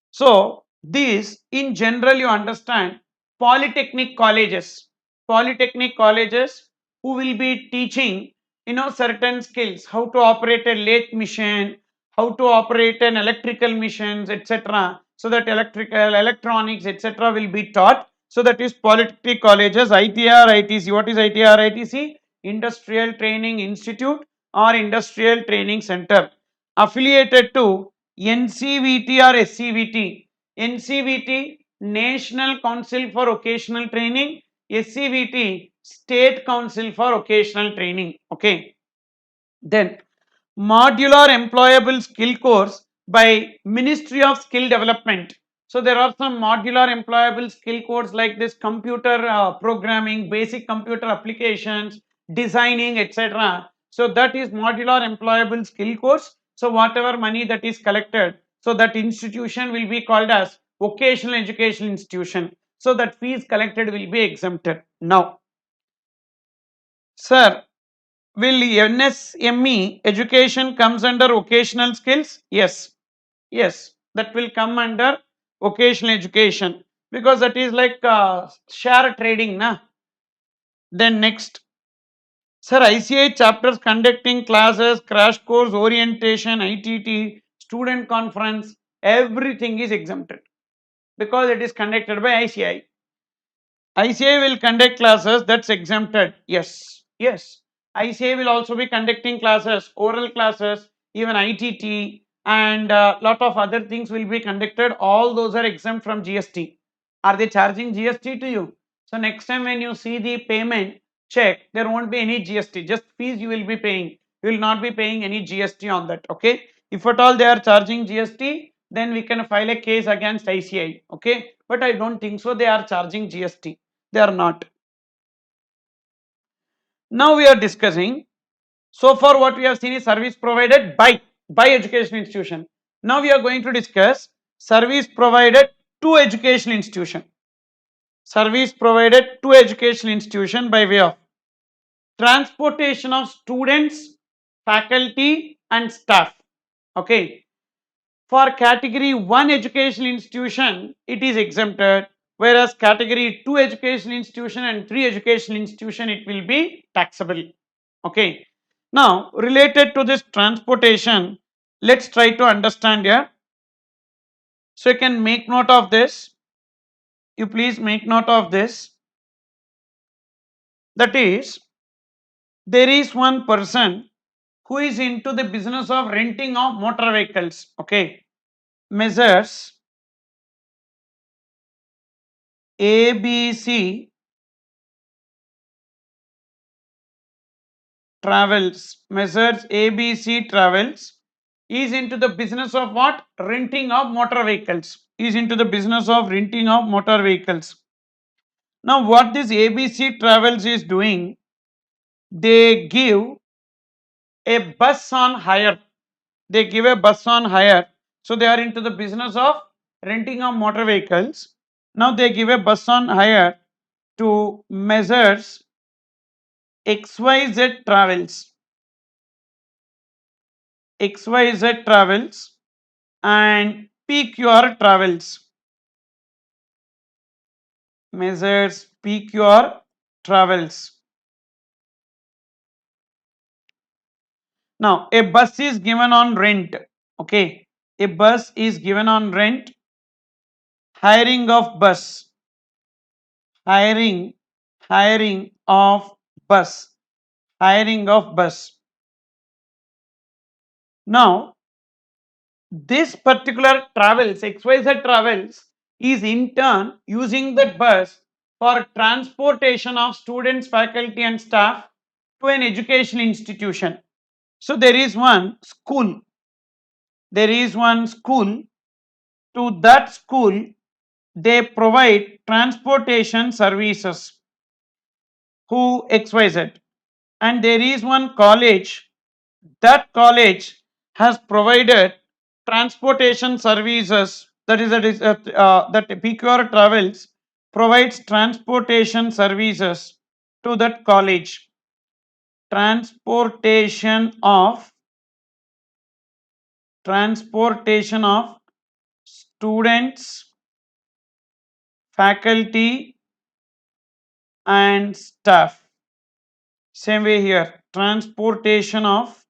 So, these in general you understand polytechnic colleges. Polytechnic colleges who will be teaching certain skills, how to operate a lathe machine, how to operate an electrical machines, etc. So that electrical, electronics, etc. will be taught. So that is polytechnic colleges, ITR, ITC. What is ITR, ITC? Industrial Training Institute or Industrial Training Center. Affiliated to NCVT or SCVT. NCVT, National Council for Vocational Training. SCVT, State Council for Vocational Training. Okay. Then modular employable skill course by Ministry of Skill Development. So there are some modular employable skill course like this computer programming, basic computer applications, designing, etc. So that is modular employable skill course. So whatever money that is collected, so that institution will be called as vocational education institution. So that fees collected will be exempted. Now, sir, will NSME education comes under vocational skills? Yes. Yes, that will come under vocational education because that is like share trading, na? Then next, sir, ICA chapters conducting classes, crash course, orientation, ITT, student conference, everything is exempted because it is conducted by ICI. ICA will conduct classes, that's exempted. Yes, yes. ICA will also be conducting classes, oral classes, even ITT, and lot of other things will be conducted. All those are exempt from GST. Are they charging GST to you? So next time when you see the payment check, there won't be any GST. Just fees you will be paying. You will not be paying any GST on that. Okay. If at all they are charging GST, then we can file a case against ICI. Okay. But I don't think so. They are charging GST. They are not. Now we are discussing. So far what we have seen is service provided by education institution. Now we are going to discuss service provided to education institution. Service provided to education institution by way of transportation of students, faculty and staff. Okay. For category 1 educational institution, it is exempted, whereas category 2 educational institution and 3 educational institution, it will be taxable. Okay. Now, related to this transportation, let's try to understand here. So, you can make note of this. You please make note of this. That is, there is one person who is into the business of renting of motor vehicles. Okay. Measures ABC Travels, Messrs. ABC Travels is into the business of what? Renting of motor vehicles. Is into the business of renting of motor vehicles. Now, what this ABC Travels is doing, they give a bus on hire. They give a bus on hire. So, they are into the business of renting of motor vehicles. Now they give a bus on hire to Messrs XYZ Travels. XYZ Travels and PQR Travels. Messrs PQR Travels. Now a bus is given on rent. Okay, a bus is given on rent. Hiring of bus. Hiring of bus. Hiring of bus. Now this particular travels, XYZ Travels, is in turn using that bus for transportation of students, faculty and staff to an education institution. So there is one school. There is one school. To that school, they provide transportation services. Who? XYZ. And there is one college. That college has provided transportation services. That PQR Travels provides transportation services to that college. Transportation of students, faculty and staff. Same way here, transportation of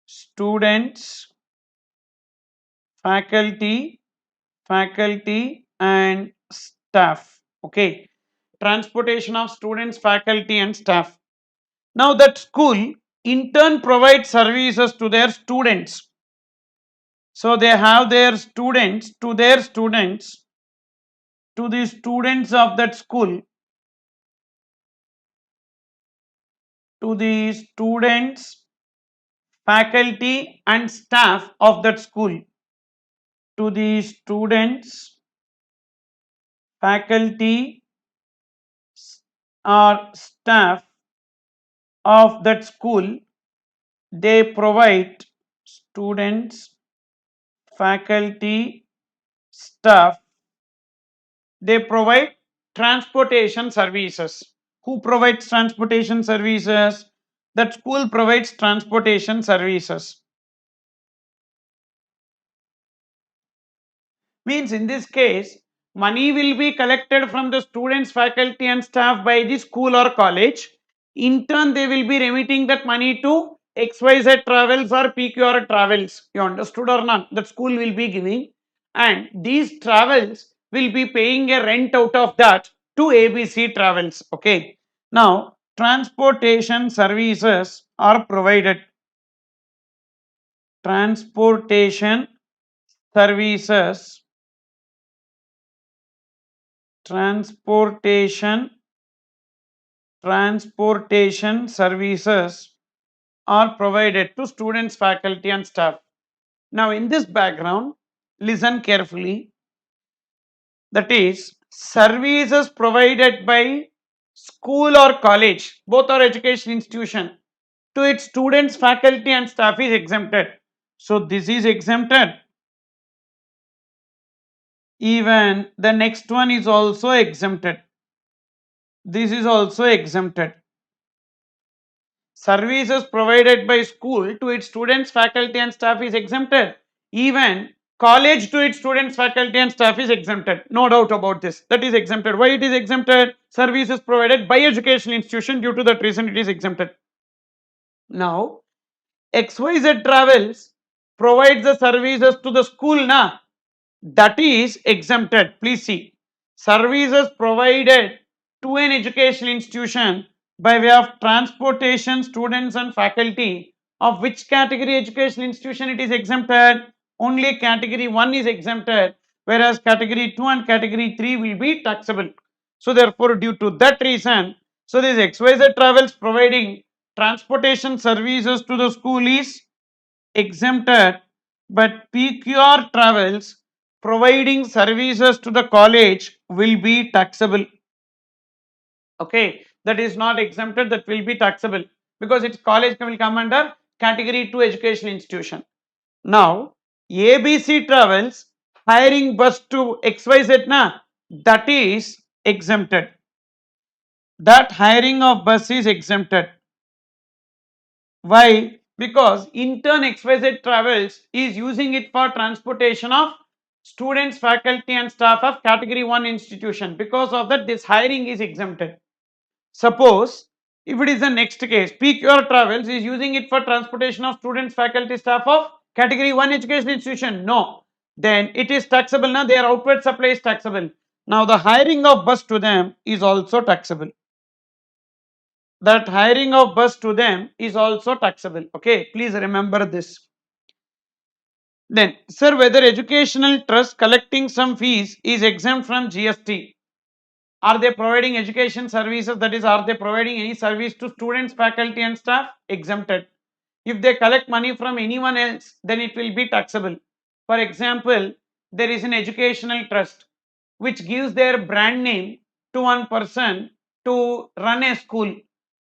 students, faculty and staff. Okay, transportation of students, faculty and staff. Now that school in turn provides services to their students. So they have their students, to the students of that school, to the students, faculty and staff of that school, to the students, faculty or staff of that school. They provide students, faculty, staff. They provide transportation services. Who provides transportation services? That school provides transportation services. Means in this case, money will be collected from the students, faculty and staff by the school or college. In turn, they will be remitting that money to XYZ Travels or PQR Travels. You understood or not? That school will be giving, and these travels will be paying a rent out of that to ABC Travels. Okay. Now, transportation services are provided. Transportation services. Transportation services are provided to students, faculty and staff. Now in this background, listen carefully. That is, services provided by school or college, both are education institution, to its students, faculty and staff is exempted. So this is exempted. Even the next one is also exempted. This is also exempted. Services provided by school to its students, faculty and staff is exempted. Even college to its students, faculty and staff is exempted. No doubt about this. That is exempted. Why it is exempted? Services provided by educational institution, due to that reason it is exempted. Now XYZ Travels provides the services to the school, na, that is exempted. Please see, services provided to an educational institution by way of transportation, students and faculty, of which category educational institution it is exempted? Only category 1 is exempted, whereas category 2 and category 3 will be taxable. So therefore, due to that reason, so this XYZ Travels providing transportation services to the school is exempted, but PQR Travels providing services to the college will be taxable. Okay, that is not exempted, that will be taxable, because its college will come under category 2 educational institution. Now, ABC Travels hiring bus to XYZ na, that is exempted. That hiring of bus is exempted. Why? Because intern XYZ Travels is using it for transportation of students, faculty and staff of category 1 institution. Because of that, this hiring is exempted. Suppose if it is the next case, PQR Travels is using it for transportation of students, faculty, staff of category 1 education institution. No, then it is taxable. Now their outward supply is taxable. Now the hiring of bus to them is also taxable. That hiring of bus to them is also taxable. Okay, please remember this. Then, sir, whether educational trust collecting some fees is exempt from GST? Are they providing education services? That is, are they providing any service to students, faculty, and staff? Exempted. If they collect money from anyone else, then it will be taxable. For example, there is an educational trust which gives their brand name to one person to run a school,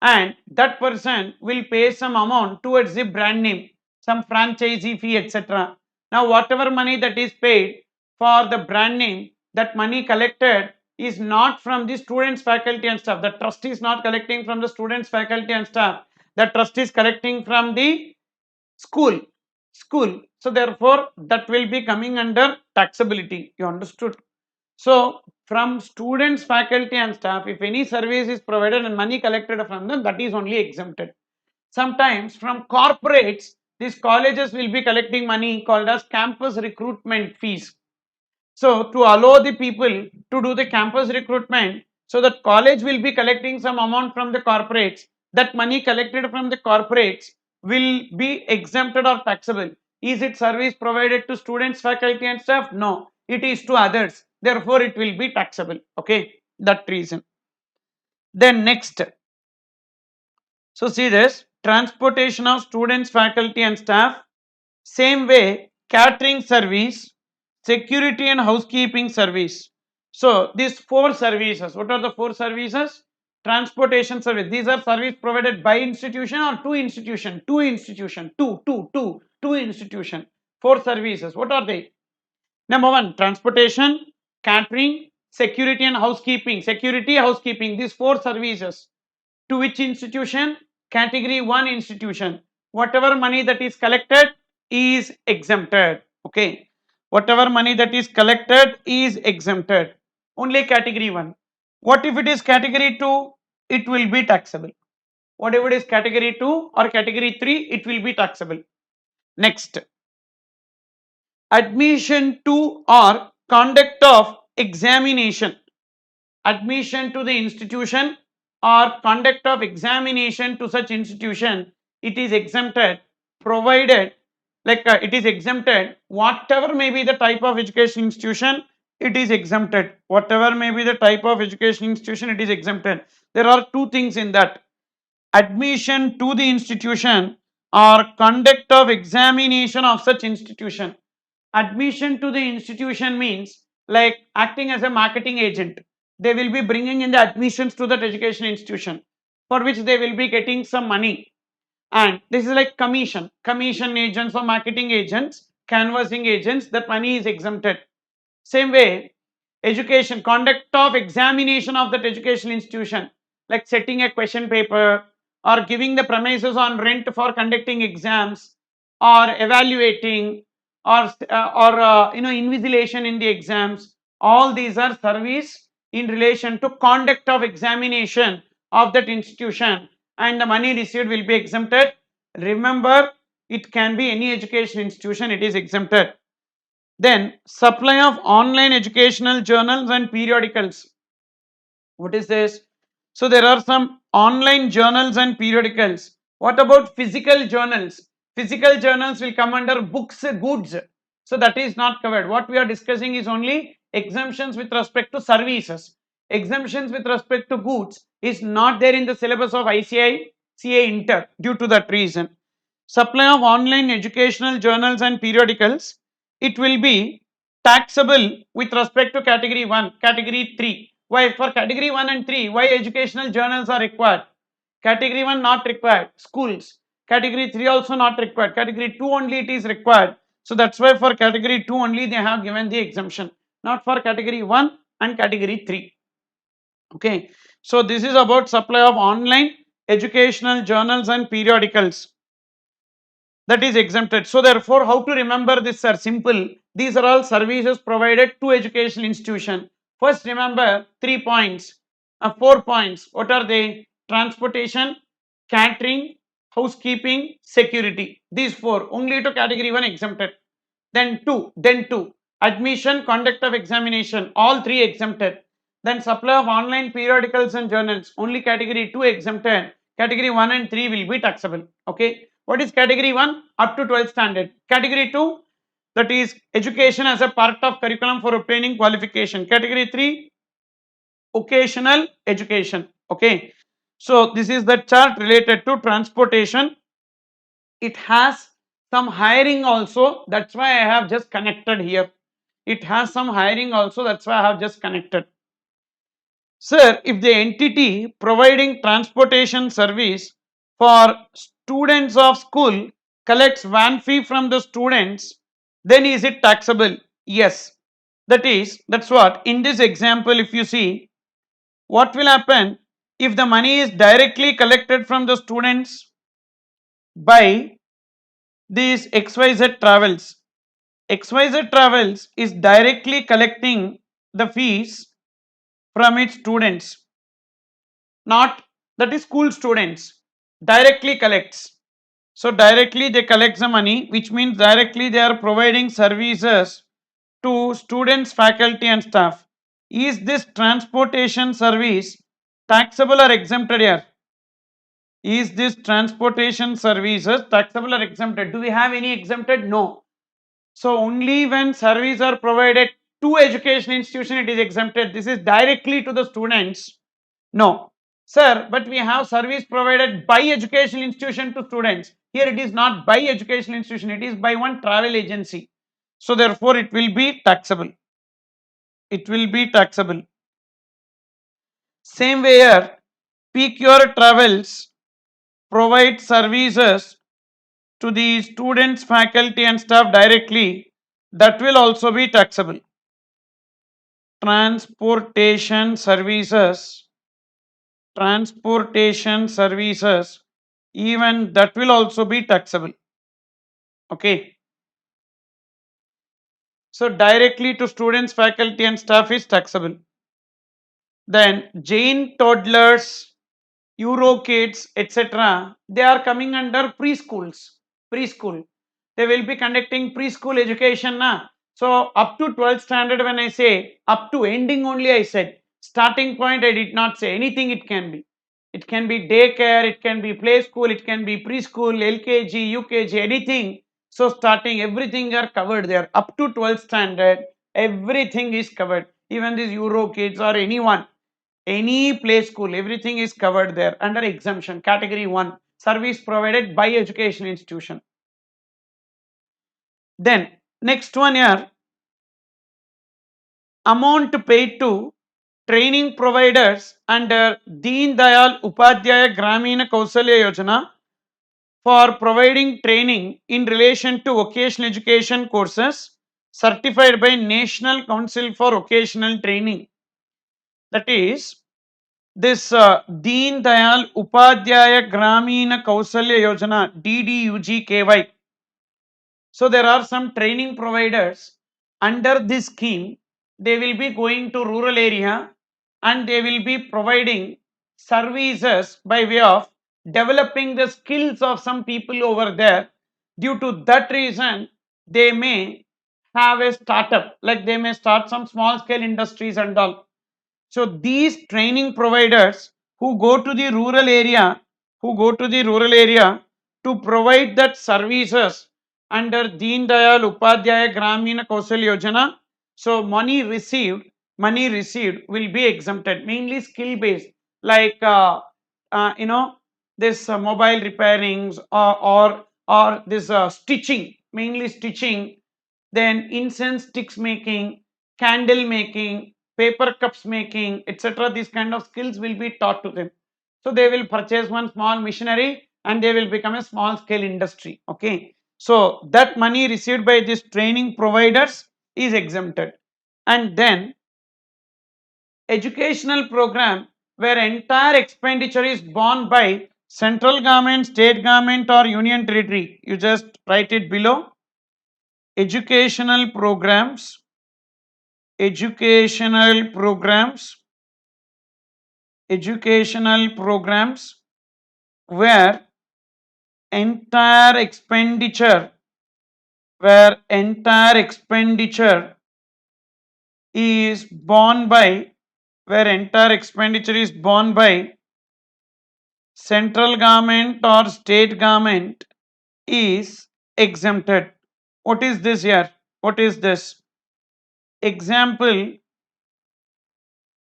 and that person will pay some amount towards the brand name, some franchisee fee, etc. Now, whatever money that is paid for the brand name, that money collected is not from the students, faculty, and staff. The trust is not collecting from the students, faculty, and staff. The trust is collecting from the school. So therefore, that will be coming under taxability. You understood? So from students, faculty, and staff, if any service is provided and money collected from them, that is only exempted. Sometimes from corporates, these colleges will be collecting money called as campus recruitment fees. So to allow the people to do the campus recruitment, so that college will be collecting some amount from the corporates. That money collected from the corporates will be exempted or taxable. Is it service provided to students, faculty and staff? No, it is to others. Therefore, it will be taxable. Okay, that reason. Then next, so see this, transportation of students, faculty and staff. Same way, catering service, security and housekeeping service. So these four services, what are the four services? Transportation service. These are service provided by institution or to institution, two institution. Four services. What are they? Number one, transportation, catering, security and housekeeping. Security, housekeeping. These four services. To which institution? Category 1 institution. Whatever money that is collected is exempted. Okay. Whatever money that is collected is exempted. Only category 1. What if it is category 2? It will be taxable. Whatever it is category 2 or category 3, it will be taxable. Next, admission to or conduct of examination. Admission to the institution or conduct of examination to such institution, it is exempted, provided it is exempted whatever may be the type of education institution, it is exempted. Whatever may be the type of education institution, it is exempted. There are two things in that: admission to the institution or conduct of examination of such institution. Admission to the institution means like acting as a marketing agent. They will be bringing in the admissions to that education institution, for which they will be getting some money. And this is like commission agents or marketing agents, canvassing agents, that money is exempted. Same way, education, conduct of examination of that education institution, like setting a question paper or giving the premises on rent for conducting exams or evaluating or invigilation in the exams. All these are service in relation to conduct of examination of that institution, and the money received will be exempted. Remember, it can be any education institution, it is exempted. Then supply of online educational journals and periodicals. What is this? So there are some online journals and periodicals. What about physical journals? Physical journals will come under books, goods. So that is not covered. What we are discussing is only exemptions with respect to services. Exemptions with respect to goods is not there in the syllabus of ICI, CA Inter, due to that reason. Supply of online educational journals and periodicals, it will be taxable with respect to category 1, category 3. Why? For category 1 and 3, why educational journals are required? Category 1 not required, schools. Category 3 also not required. Category 2 only it is required. So that's why for category 2 only they have given the exemption, not for category 1 and category 3. Okay, so this is about supply of online educational journals and periodicals, that is exempted. So therefore, how to remember this are simple. These are all services provided to educational institution. First remember 3 points, 4 points. What are they? Transportation, catering, housekeeping, security. These four only to category 1 exempted. Then two, admission, conduct of examination, all three exempted. Then supply of online periodicals and journals, only category 2 exempted. Category 1 and 3 will be taxable. Okay, what is category 1? Up to 12th standard. Category 2, that is education as a part of curriculum for obtaining qualification. Category 3, occasional education. Okay, so this is the chart related to transportation. It has some hiring also, that's why I have just connected here. It has some hiring also, that's why I have just connected. Sir, if the entity providing transportation service for students of school collects van fee from the students, then is it taxable? Yes. That's what in this example, if you see, what will happen if the money is directly collected from the students by these XYZ Travels. XYZ Travels is directly collecting the fees from its students, not, that is school students, directly collects. So directly they collect the money, which means directly they are providing services to students, faculty and staff. Is this transportation service taxable or exempted here? Is this transportation services taxable or exempted? Do we have any exempted? No. So only when services are provided to education institution it is exempted. This is directly to the students. No. Sir, but we have service provided by educational institution to students. Here it is not by educational institution, it is by one travel agency. So therefore it will be taxable. It will be taxable. Same way here, PQR Travels provide services to the students, faculty and staff directly, that will also be taxable. Transportation services, even that will also be taxable. Okay, so directly to students, faculty and staff is taxable. Then Jain toddlers, Euro kids, etc., they are coming under preschools. Preschool, they will be conducting preschool education na. So up to 12th standard, when I say up to ending only, I said starting point I did not say anything. It can be, it can be daycare, it can be play school, it can be preschool, LKG, UKG, anything. So starting, everything are covered there. Up to 12th standard, everything is covered. Even these Euro kids or anyone, any play school, everything is covered there under exemption. Category 1, service provided by education institution. Then next one here, amount paid to training providers under Deen Dayal Upadhyaya Gramina Kausalya Yojana for providing training in relation to vocational education courses certified by National Council for Vocational Training. That is this Deen Dayal Upadhyaya Gramina Kausalya Yojana, DDUGKY. So there are some training providers under this scheme. They will be going to rural area and they will be providing services by way of developing the skills of some people over there. Due to that reason, they may have a startup, like they may start some small scale industries and all. So these training providers who go to the rural area, to provide that services under Deen Dayal Upadhyaya Gramina Kausalya Yojana, so money received will be exempted, mainly skill based, like you know, this mobile repairings, or this stitching, mainly stitching, then incense sticks making, candle making, paper cups making, etc. These kind of skills will be taught to them. So they will purchase one small machinery and they will become a small scale industry. Okay. So that money received by these training providers is exempted. And then educational program where entire expenditure is borne by central government, state government or union territory. You just write it below. Educational programs, educational programs, educational programs where entire expenditure, where entire expenditure is borne by, where entire expenditure is borne by central government or state government is exempted. What is this here? What is this? Example,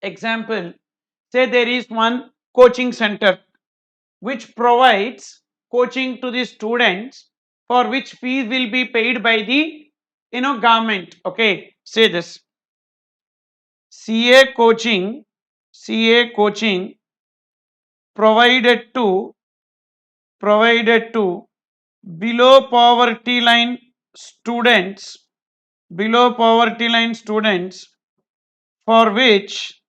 example, say there is one coaching center which provides coaching to the students, for which fees will be paid by the government. Okay, say this. CA coaching, CA coaching provided to below poverty line students, below poverty line students, for which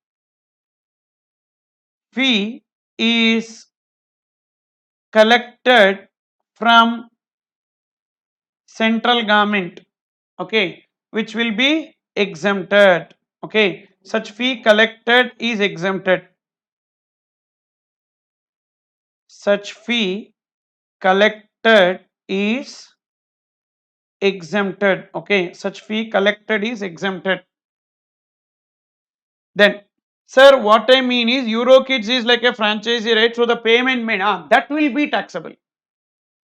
fee is collected from central government, okay, which will be exempted. Okay, such fee collected is exempted. Such fee collected is exempted. Okay, such fee collected is exempted. Then, sir, what I mean is Eurokids is like a franchisee, right? So the payment made, that will be taxable.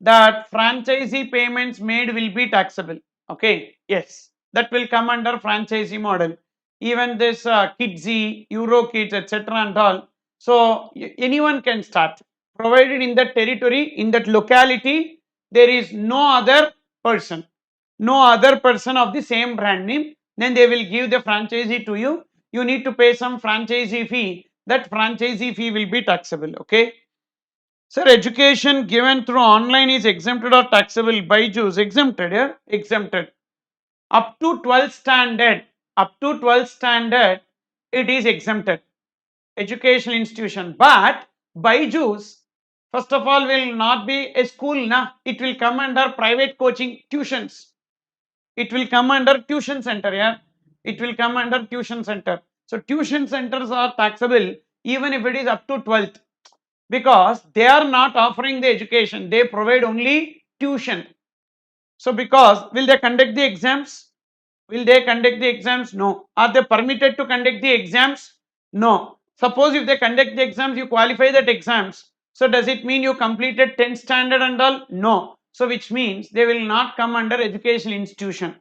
That franchisee payments made will be taxable. Okay, yes, that will come under franchisee model. Even this Kidsy, Eurokids, etc. and all. So anyone can start, provided in that territory, in that locality, there is no other person, no other person of the same brand name. Then they will give the franchisee to you. You need to pay some franchisee fee. That franchisee fee will be taxable. Okay. Sir, education given through online is exempted or taxable? Byju's exempted, yeah? Exempted. Up to 12th standard, up to 12th standard, it is exempted. Educational institution. But Byju's, first of all, will not be a school, na? It will come under private coaching tuitions. It will come under tuition center, yeah? It will come under tuition center. So tuition centers are taxable even if it is up to 12th, because they are not offering the education, they provide only tuition. So because, will they conduct the exams? Will they conduct the exams? No. Are they permitted to conduct the exams? No. Suppose if they conduct the exams, you qualify that exams, so does it mean you completed 10th standard and all? No. So which means they will not come under educational institution.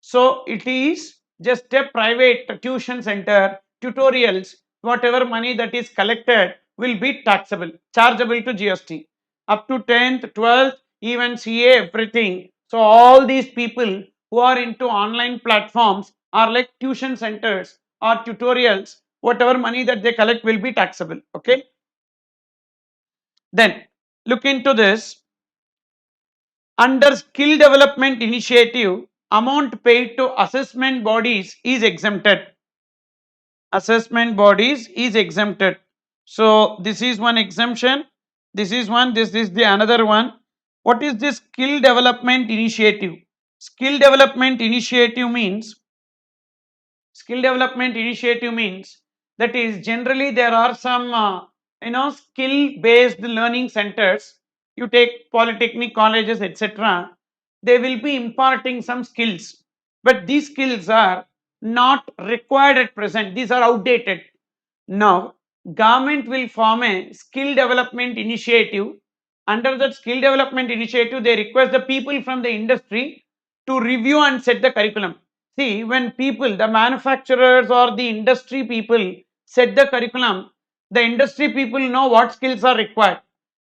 So it is just a private tuition center, tutorials, whatever money that is collected will be taxable, chargeable to GST. Up to 10th, 12th, even CA, everything. So all these people who are into online platforms are like tuition centers or tutorials, whatever money that they collect will be taxable. Okay. Then look into this. Under skill development initiative, amount paid to assessment bodies is exempted. Assessment bodies is exempted. So this is one exemption. This is one. This is the another one. What is this skill development initiative? Skill development initiative means, skill development initiative means that is generally there are some skill based learning centers. You take polytechnic colleges, etc. They will be imparting some skills, but these skills are not required at present. These are outdated. Now government will form a skill development initiative. Under that skill development initiative, they request the people from the industry to review and set the curriculum. See, when people, the manufacturers or the industry people set the curriculum, the industry people know what skills are required,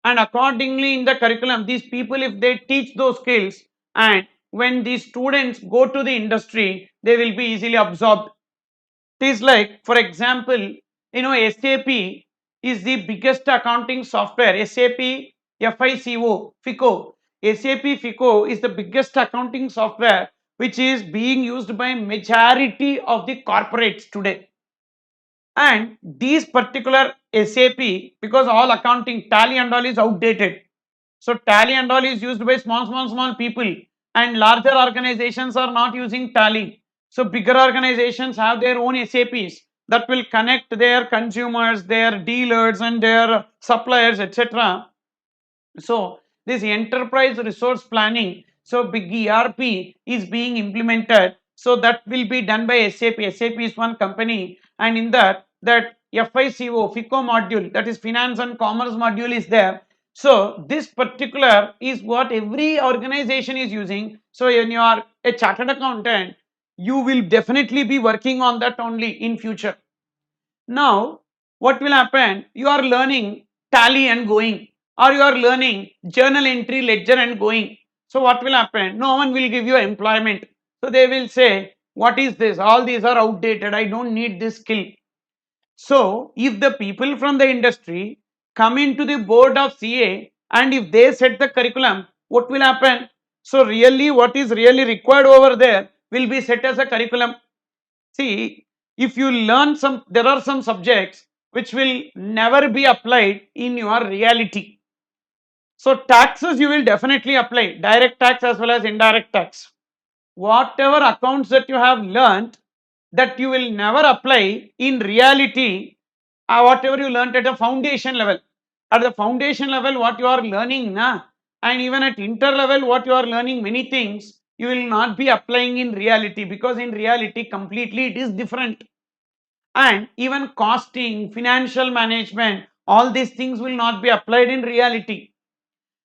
and accordingly in the curriculum, these people, if they teach those skills, and when these students go to the industry, they will be easily absorbed. It is like, for example, SAP is the biggest accounting software. SAP, FICO, FICO SAP FICO is the biggest accounting software which is being used by majority of the corporates today. And these particular SAP, because all accounting, tally and all is outdated. So tally and all is used by small people, and larger organizations are not using tally. So bigger organizations have their own SAPs that will connect their consumers, their dealers and their suppliers, etc. So this enterprise resource planning, so big ERP is being implemented. So that will be done by SAP. SAP is one company, and in that FICO module, that is finance and commerce module is there. So this particular is what every organization is using. So when you are a chartered accountant, you will definitely be working on that only in future. Now, what will happen? You are learning tally and going, or you are learning journal entry, ledger and going. So, what will happen? No one will give you employment. So, they will say, what is this? All these are outdated. I don't need this skill. So, if the people from the industry come into the board of CA and if they set the curriculum, what will happen? So, really, what is really required over there will be set as a curriculum. See, if you learn some, there are some subjects which will never be applied in your reality. So, taxes you will definitely apply, direct tax as well as indirect tax. Whatever accounts that you have learned, that you will never apply in reality, whatever you learned at a foundation level. At the foundation level, what you are learning now, and even at inter level, what you are learning, many things you will not be applying in reality, because in reality completely it is different. And even costing, financial management, all these things will not be applied in reality.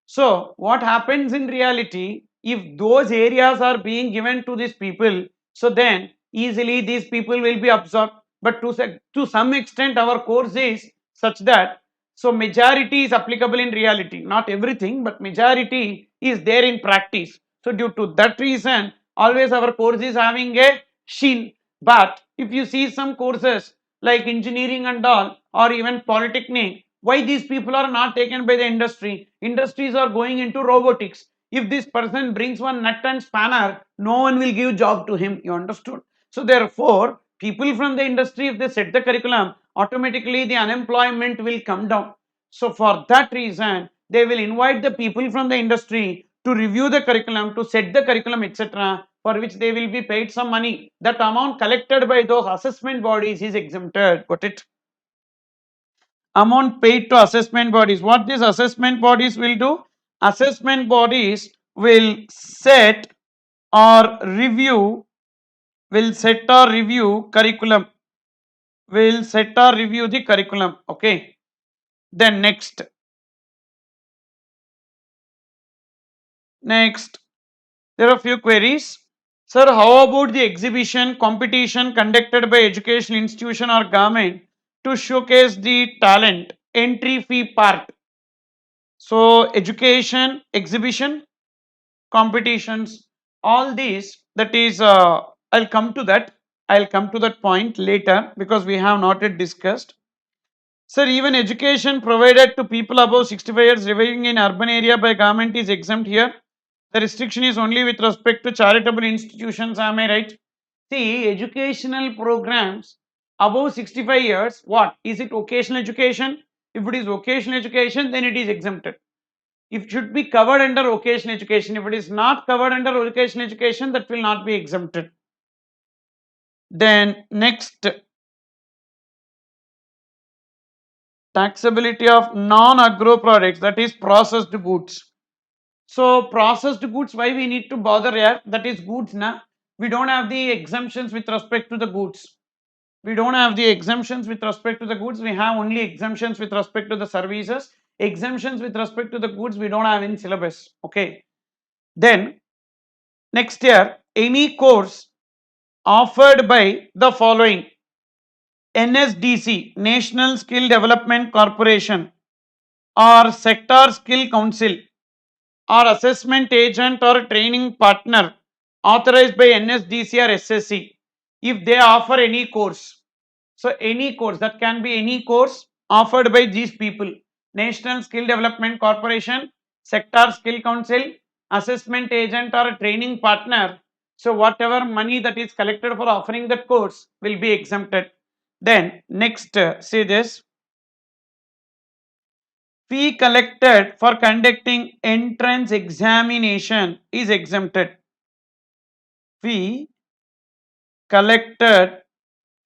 So what happens in reality, if those areas are being given to these people, so then easily these people will be absorbed. But to some extent our course is such that, so majority is applicable in reality, not everything, but majority is there in practice. So due to that reason, always our course is having a sheen. But if you see some courses like engineering and all, or even polytechnic, why these people are not taken by the industry? Industries are going into robotics. If this person brings one nut and spanner, no one will give job to him. You understood? So therefore, people from the industry, if they set the curriculum, automatically the unemployment will come down. So for that reason, they will invite the people from the industry to review the curriculum, to set the curriculum, etc., for which they will be paid some money. That amount collected by those assessment bodies is exempted. Got it? Amount paid to assessment bodies. What these assessment bodies will do? Assessment bodies will set or review, curriculum, will set or review the curriculum. Okay. Then next, there are few queries. Sir, how about the exhibition competition conducted by educational institution or government to showcase the talent? Entry fee part. So education, exhibition, competitions, all these, that is, I'll come to that. I'll come to that point later, because we have not yet discussed. Sir, even education provided to people above 65 years living in urban area by government is exempt here. The restriction is only with respect to charitable institutions. Am I right? See, educational programs above 65 years, what? Is it vocational education? If it is vocational education, then it is exempted. It should be covered under vocational education. If it is not covered under vocational education, that will not be exempted. Then next, taxability of non-agro products, that is processed goods. So processed goods, why we need to bother here? That is goods, na? We don't have the exemptions with respect to the goods. We don't have the exemptions with respect to the goods. We have only exemptions with respect to the services. Exemptions with respect to the goods we don't have in syllabus. Okay. Then next year, any course offered by the following: NSDC, National Skill Development Corporation, or Sector Skill Council, or assessment agent or training partner authorized by NSDC or SSC, if they offer any course. So any course, that can be any course offered by these people: National Skill Development Corporation, Sector Skill Council, assessment agent or a training partner, so whatever money that is collected for offering that course will be exempted. Then next, see this, fee collected for conducting entrance examination is exempted. Fee collected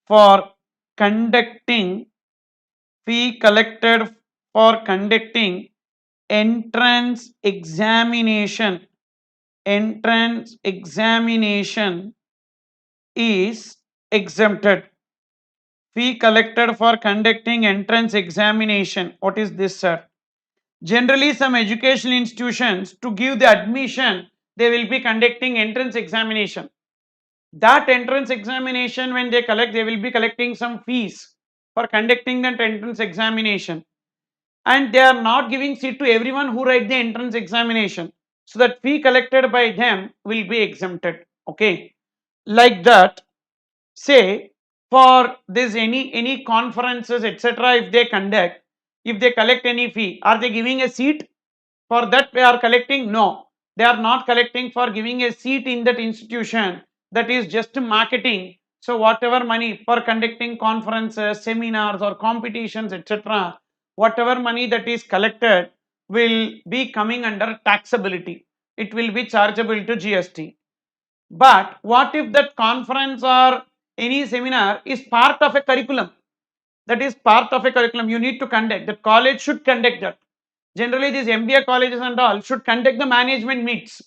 for conducting fee collected for conducting entrance examination is exempted. Fee collected for conducting entrance examination, what is this, sir? Generally some educational institutions, to give the admission, they will be conducting entrance examination. That entrance examination, when they collect, they will be collecting some fees for conducting that entrance examination, and they are not giving seat to everyone who write the entrance examination, so that fee collected by them will be exempted. Okay, like that, say for this any conferences etc, if they conduct, if they collect any fee, are they giving a seat for that they are collecting? No, they are not collecting for giving a seat in that institution, that is just marketing. So whatever money for conducting conferences, seminars or competitions etc, whatever money that is collected will be coming under taxability, it will be chargeable to GST. But what if that conference or any seminar is part of a curriculum? That is part of a curriculum, you need to conduct, the college should conduct that. Generally these MBA colleges and all should conduct the management meets.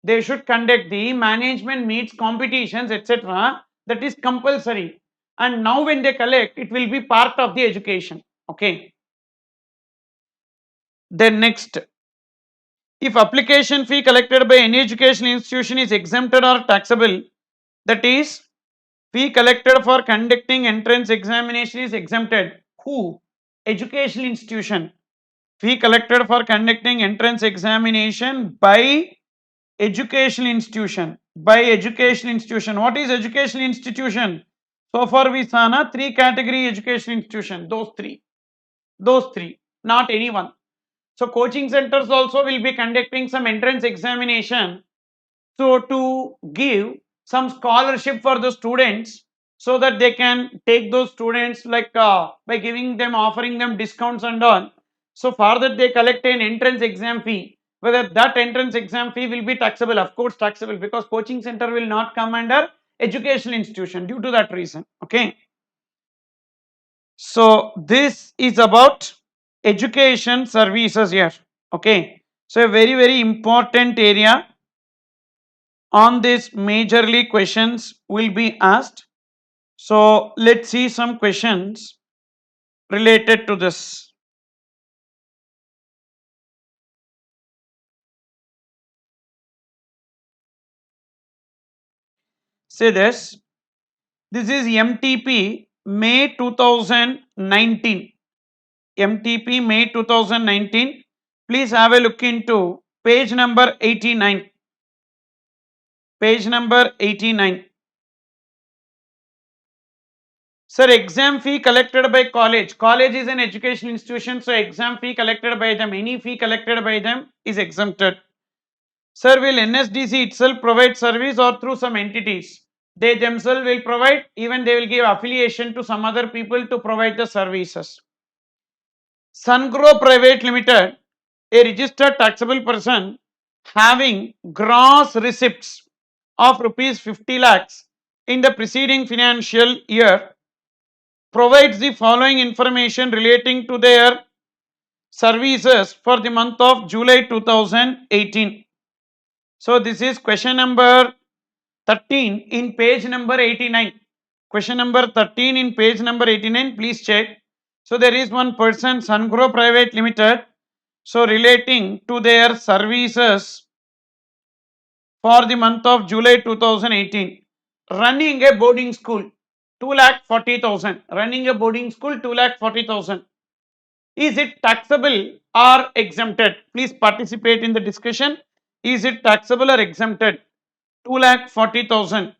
They should conduct the management meets, competitions etc, that is compulsory. And now when they collect, it will be part of the education. Okay. Then next, if application fee collected by any educational institution is exempted or taxable, that is, fee collected for conducting entrance examination is exempted. Who? Educational institution. Fee collected for conducting entrance examination by educational institution. By educational institution. What is educational institution? So far we saw na three category educational institution. Those three. Those three. Not anyone. So coaching centers also will be conducting some entrance examination, so to give some scholarship for the students, so that they can take those students, like by giving them, offering them discounts and all. So for that they collect an entrance exam fee. Whether that entrance exam fee will be taxable, of course taxable, because coaching center will not come under educational institution due to that reason. Okay. So this is about education services here. Okay. So a very important area on this, majorly questions will be asked. So let's see some questions related to this. Say this. This is MTP May 2019. MTP May 2019. Please have a look into page number 89. Page number 89. Sir, exam fee collected by college. College is an education institution, so exam fee collected by them, any fee collected by them is exempted. Sir, will NSDC itself provide service or through some entities? They themselves will provide, even they will give affiliation to some other people to provide the services. Sungrow Private Limited, a registered taxable person having gross receipts of rupees 50 lakhs in the preceding financial year, provides the following information relating to their services for the month of July 2018. So this is question number 13 in page number 89. Question number 13 in page number 89, please check. So there is one person, Sungrow Private Limited, so relating to their services for the month of July 2018, running a boarding school, 2,40,000, running a boarding school, 2,40,000. Is it taxable or exempted? Please participate in the discussion. Is it taxable or exempted? 2,40,000.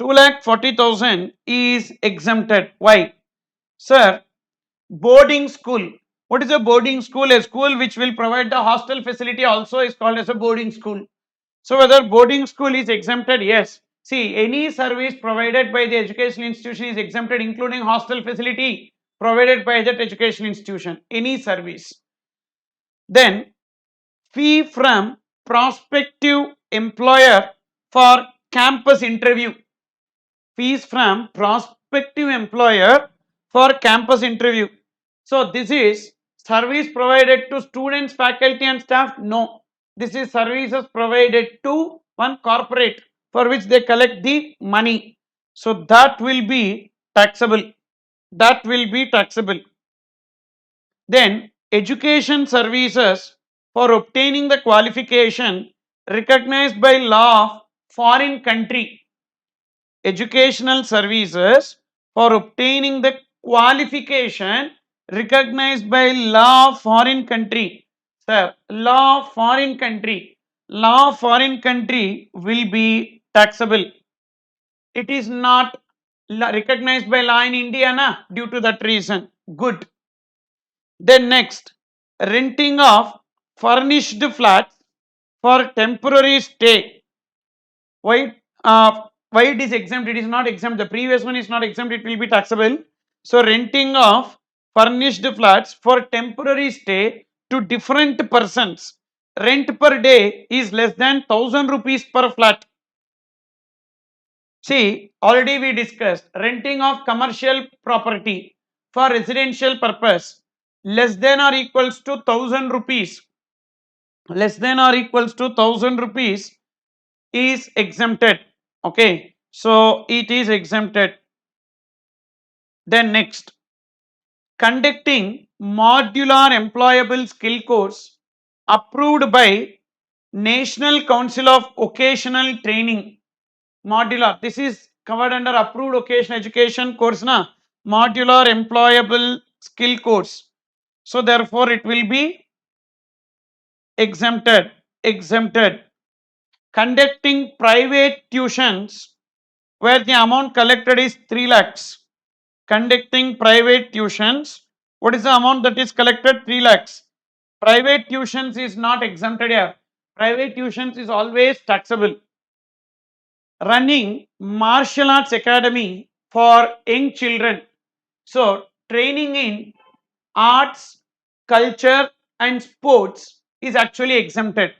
2,40,000 is exempted. Why? Sir, boarding school. What is a boarding school? A school which will provide the hostel facility also is called as a boarding school. So whether boarding school is exempted? Yes. See, any service provided by the educational institution is exempted, including hostel facility provided by that educational institution, any service. Then fee from prospective employer for campus interview. Fees from prospective employer for campus interview. So this is service provided to students, faculty and staff? No. This is services provided to one corporate for which they collect the money. So that will be taxable. That will be taxable. Then education services for obtaining the qualification recognized by law of foreign country. Educational services for obtaining the qualification recognized by law of foreign country. Sir, law of foreign country. Law of foreign country will be taxable. It is not recognized by law in India, na? Due to that reason. Good. Then next, renting of furnished flats for temporary stay. Why? Why it is exempt? It is not exempt. The previous one is not exempt. It will be taxable. So renting of furnished flats for temporary stay to different persons. Rent per day is less than 1000 rupees per flat. See, already we discussed renting of commercial property for residential purpose less than or equals to 1000 rupees. Less than or equals to 1000 rupees is exempted. Okay, so it is exempted. Then next, conducting modular employable skill course approved by National Council of Vocational Training. Modular, this is covered under approved vocational education course, na? Modular employable skill course. So therefore it will be exempted. Exempted. Conducting private tuitions where the amount collected is 3 lakhs. Conducting private tuitions, what is the amount that is collected? 3 lakhs. Private tuitions is not exempted here. Private tuitions is always taxable. Running martial arts academy for young children. So training in arts, culture and sports is actually exempted.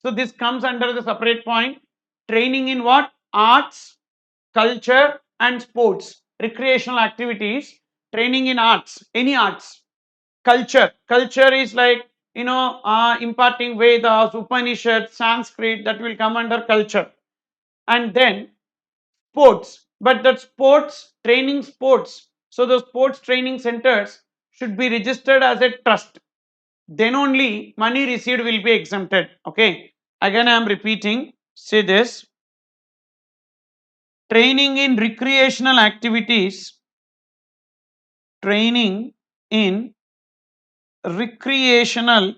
So this comes under the separate point. Training in what? Arts, culture and sports, recreational activities. Training in arts, any arts. Culture is like, imparting Vedas, Upanishads, Sanskrit, that will come under culture. And then sports, but that sports, training sports, so the sports training centers should be registered as a trust, then only money received will be exempted. Okay, again I am repeating, say this: training in recreational activities, training in recreational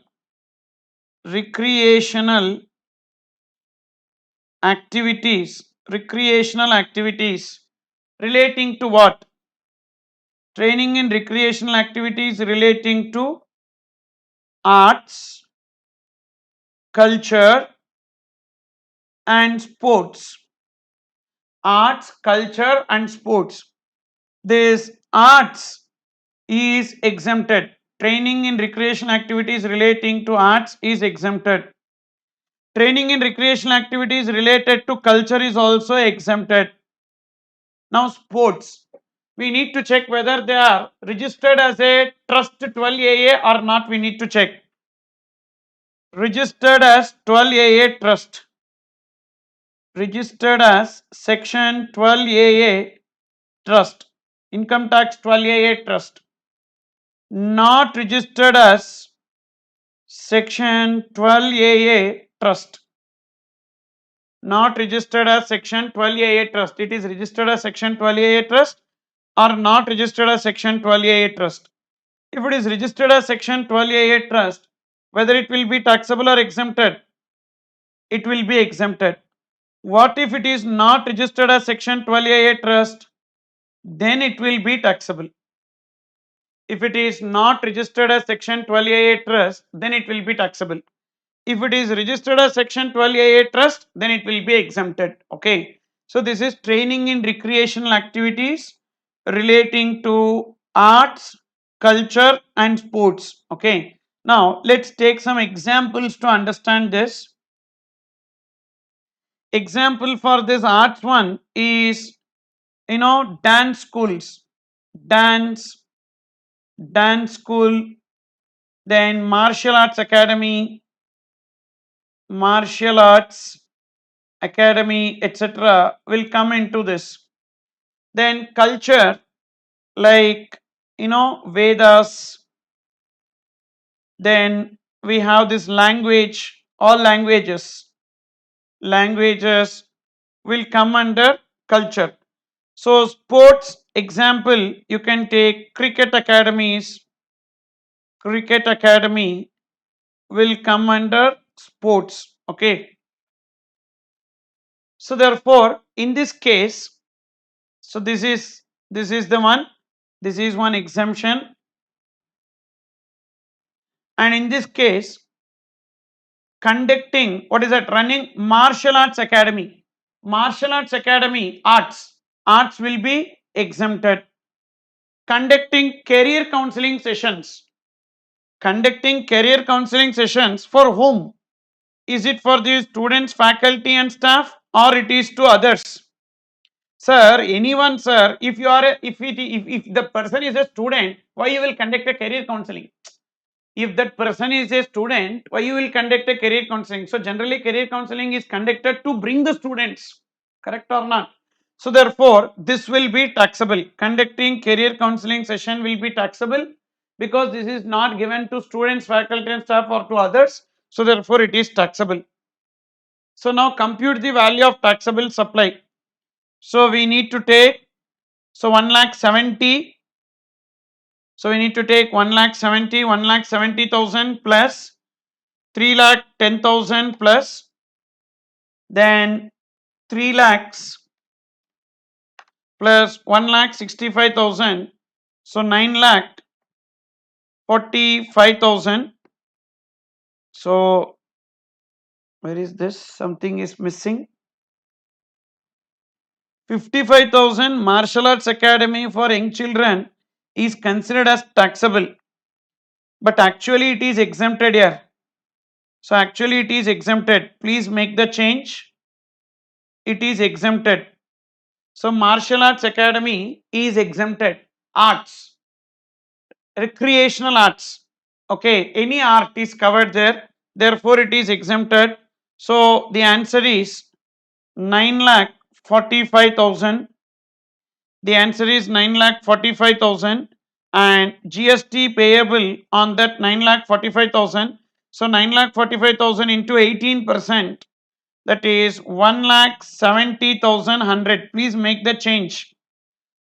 activities relating to what? Training in recreational activities relating to arts, culture and sports. Arts, culture and sports. This arts is exempted. Training in recreational activities relating to arts is exempted. Training in recreational activities related to culture is also exempted. Now sports, we need to check whether they are registered as a trust 12AA or not. We need to check. Registered as 12AA trust, registered as section 12AA trust, income tax 12AA trust, not registered as section 12AA trust, not registered as section 12AA trust. It is registered as section 12AA trust or not registered as section 12AA trust. If it is registered as section 12AA trust, whether it will be taxable or exempted? It will be exempted. What if it is not registered as section 12AA trust? Then it will be taxable. If it is not registered as section 12AA trust, then it will be taxable. If it is registered as section 12AA trust, then it will be exempted. Okay. So this is training in recreational activities relating to arts, culture and sports. Okay. Now let's take some examples to understand this. Example for this arts one is, dance schools, dance, dance school, then martial arts academy, martial arts academy, etc. will come into this. Then culture, like, Vedas. Then we have this language, all languages will come under culture. So sports example, you can take cricket academies, cricket academy will come under sports. Okay. So therefore in this case, so this is the one, this is one exemption, and in this case conducting, what is that, running martial arts academy, arts will be exempted. Conducting career counseling sessions, for whom? Is it for the students, faculty and staff, or it is to others? Sir, anyone, sir, if you are if the person is a student, why you will conduct a career counseling? If that person is a student, why you will conduct a career counseling? So generally career counseling is conducted to bring the students, correct or not? So therefore this will be taxable. Conducting career counseling session will be taxable because this is not given to students, faculty and staff or to others. So therefore it is taxable. So now compute the value of taxable supply. So we need to take, so 1,70,000. So we need to take 1,70,000 plus 3,10,000 plus then 3 lakhs plus 1,65,000. So 9,45,000. So where is this? Something is missing. 55,000 martial arts academy for young children is considered as taxable, but actually it is exempted here. So actually it is exempted. Please make the change. It is exempted. So martial arts academy is exempted. Arts, recreational arts. Okay, any art is covered there. Therefore it is exempted. So the answer is 9,45,000. The answer is 9,45,000 and GST payable on that 9,45,000. So 9,45,000 into 18%, that is 1,70,100. Please make the change.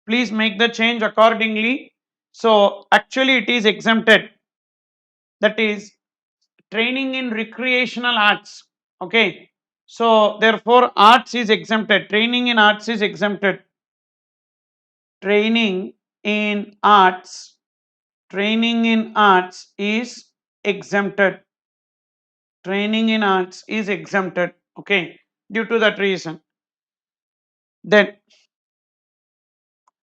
Please make the change accordingly. So actually it is exempted. That is training in recreational arts. Okay. So therefore arts is exempted. Training in arts is exempted. Training in arts, is exempted. Training in arts is exempted. Okay. Due to that reason. Then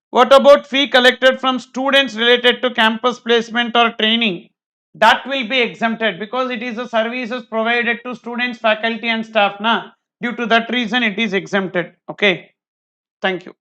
what about fee collected from students related to campus placement or training? That will be exempted because it is the services provided to students, faculty and staff. Due to that reason it is exempted. Okay. Thank you.